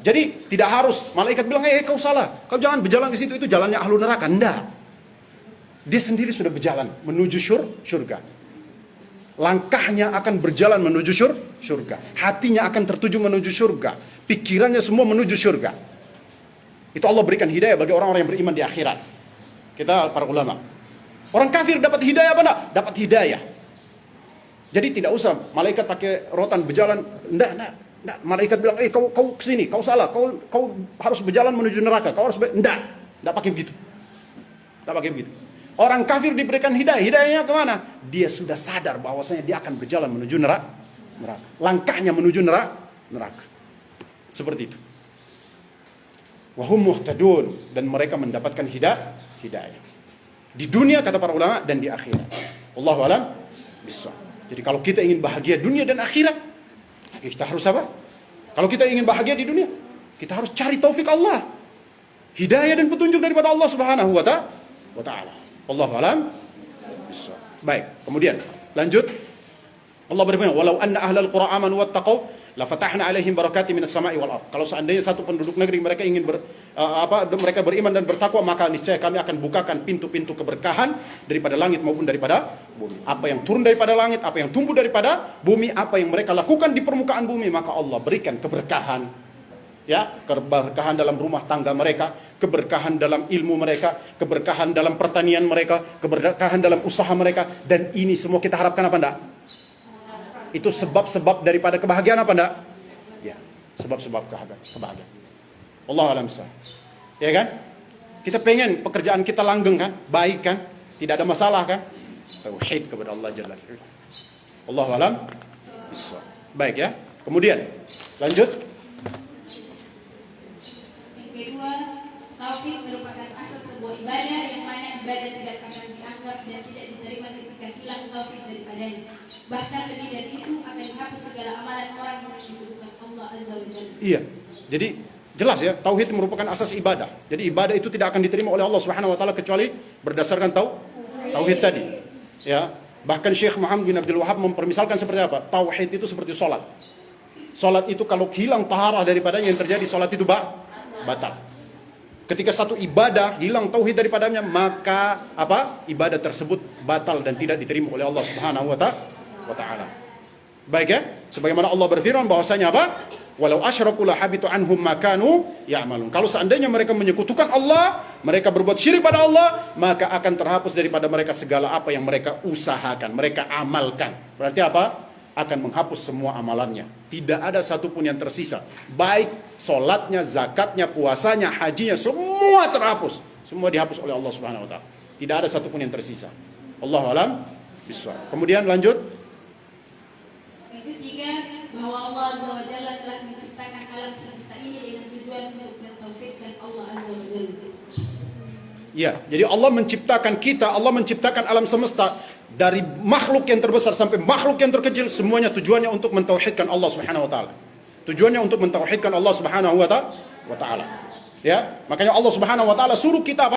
Jadi tidak harus malaikat bilang, kau salah, kau jangan berjalan ke situ, itu jalannya ahlu neraka." Enggak. Dia sendiri sudah berjalan menuju surga. Langkahnya akan berjalan menuju surga. Hatinya akan tertuju menuju surga. Pikirannya semua menuju surga. Itu Allah berikan hidayah bagi orang-orang yang beriman di akhirat. Kita para ulama. Orang kafir dapat hidayah apa enggak? Dapat hidayah. Jadi tidak usah malaikat pakai rotan berjalan. Enggak. Malaikat bilang, kau kesini, kau salah, kau harus berjalan menuju neraka. Kau harus enggak pakai begitu. Enggak pakai begitu. Orang kafir diberikan hidayah. Hidayahnya kemana? Dia sudah sadar bahwasanya dia akan berjalan menuju neraka. Langkahnya menuju neraka. Seperti itu. Wahum muhtadun, dan mereka mendapatkan hidayah di dunia kata para ulama dan di akhirat. Allahu a'lam bishawab. Jadi kalau kita ingin bahagia dunia dan akhirat, kita harus apa? Kalau kita ingin bahagia di dunia, kita harus cari taufik Allah, hidayah dan petunjuk daripada Allah Subhanahu wa taala. Allahu a'lam bishawab. Baik, kemudian lanjut. Allah berfirman, "Walau anna ahlal qura amanu wattaqau la fatahna alaihim barakatin minas sama'i wal ardh." Kalau seandainya satu penduduk negeri mereka ingin mereka beriman dan bertakwa, maka niscaya kami akan bukakan pintu-pintu keberkahan daripada langit maupun daripada bumi. Apa yang turun daripada langit, apa yang tumbuh daripada bumi, apa yang mereka lakukan di permukaan bumi, maka Allah berikan keberkahan. Ya, keberkahan dalam rumah tangga mereka, keberkahan dalam ilmu mereka, keberkahan dalam pertanian mereka, keberkahan dalam usaha mereka, dan ini semua kita harapkan apa enggak? Itu sebab-sebab daripada kebahagiaan apa enggak? Ya, sebab-sebab kebahagiaan. Allah alam sah. Ya kan? Kita pengen pekerjaan kita langgeng kan? Baik kan? Tidak ada masalah kan? Tauhid kepada Allah Jalla fi'ala. Allah alam bissawab. Baik ya. Kemudian lanjut. Yang kedua, tauhid merupakan asas sebuah ibadah yang mana ibadah tidak akan dianggap dan tidak diterima ketika hilang tauhid daripadanya. Bahkan lebih dari itu akan dihapus segala amalan orang yang dibutuhkan Allah Azza wa Jalla. Iya. Jadi jelas ya, tauhid merupakan asas ibadah. Jadi ibadah itu tidak akan diterima oleh Allah Subhanahu wa taala kecuali berdasarkan tauhid tadi. Ya. Bahkan Syekh Muhammad bin Abdul Wahab mempermisalkan seperti apa? Tauhid itu seperti salat. Salat itu kalau hilang taharah daripadanya, yang terjadi salat itu batal. Ketika satu ibadah hilang tauhid daripadanya, maka apa? Ibadah tersebut batal dan tidak diterima oleh Allah Subhanahu wa taala. Baik ya? Sebagaimana Allah berfirman bahwasanya apa? Walau asyraku la habitu anhum ma kanu ya'malun. Kalau seandainya mereka menyekutukan Allah, mereka berbuat syirik pada Allah, maka akan terhapus daripada mereka segala apa yang mereka usahakan, mereka amalkan. Berarti apa? Akan menghapus semua amalannya. Tidak ada satupun yang tersisa. Baik solatnya, zakatnya, puasanya, hajinya, semua terhapus. Semua dihapus oleh Allah Subhanahu wa taala. Tidak ada satupun yang tersisa. Allahu a'lam bishawab. Kemudian lanjut. Yang ketiga, bahwa Allah Azza wa Jalla telah menciptakan alam semesta ini dengan tujuan untuk mentauhidkan Allah Azza wa Jalla. Ya, jadi Allah menciptakan kita, Allah menciptakan alam semesta dari makhluk yang terbesar sampai makhluk yang terkecil, semuanya tujuannya untuk mentauhidkan Allah Subhanahu wa taala. Tujuannya untuk mentauhidkan Allah Subhanahu wa taala. Ya, makanya Allah Subhanahu wa taala suruh kita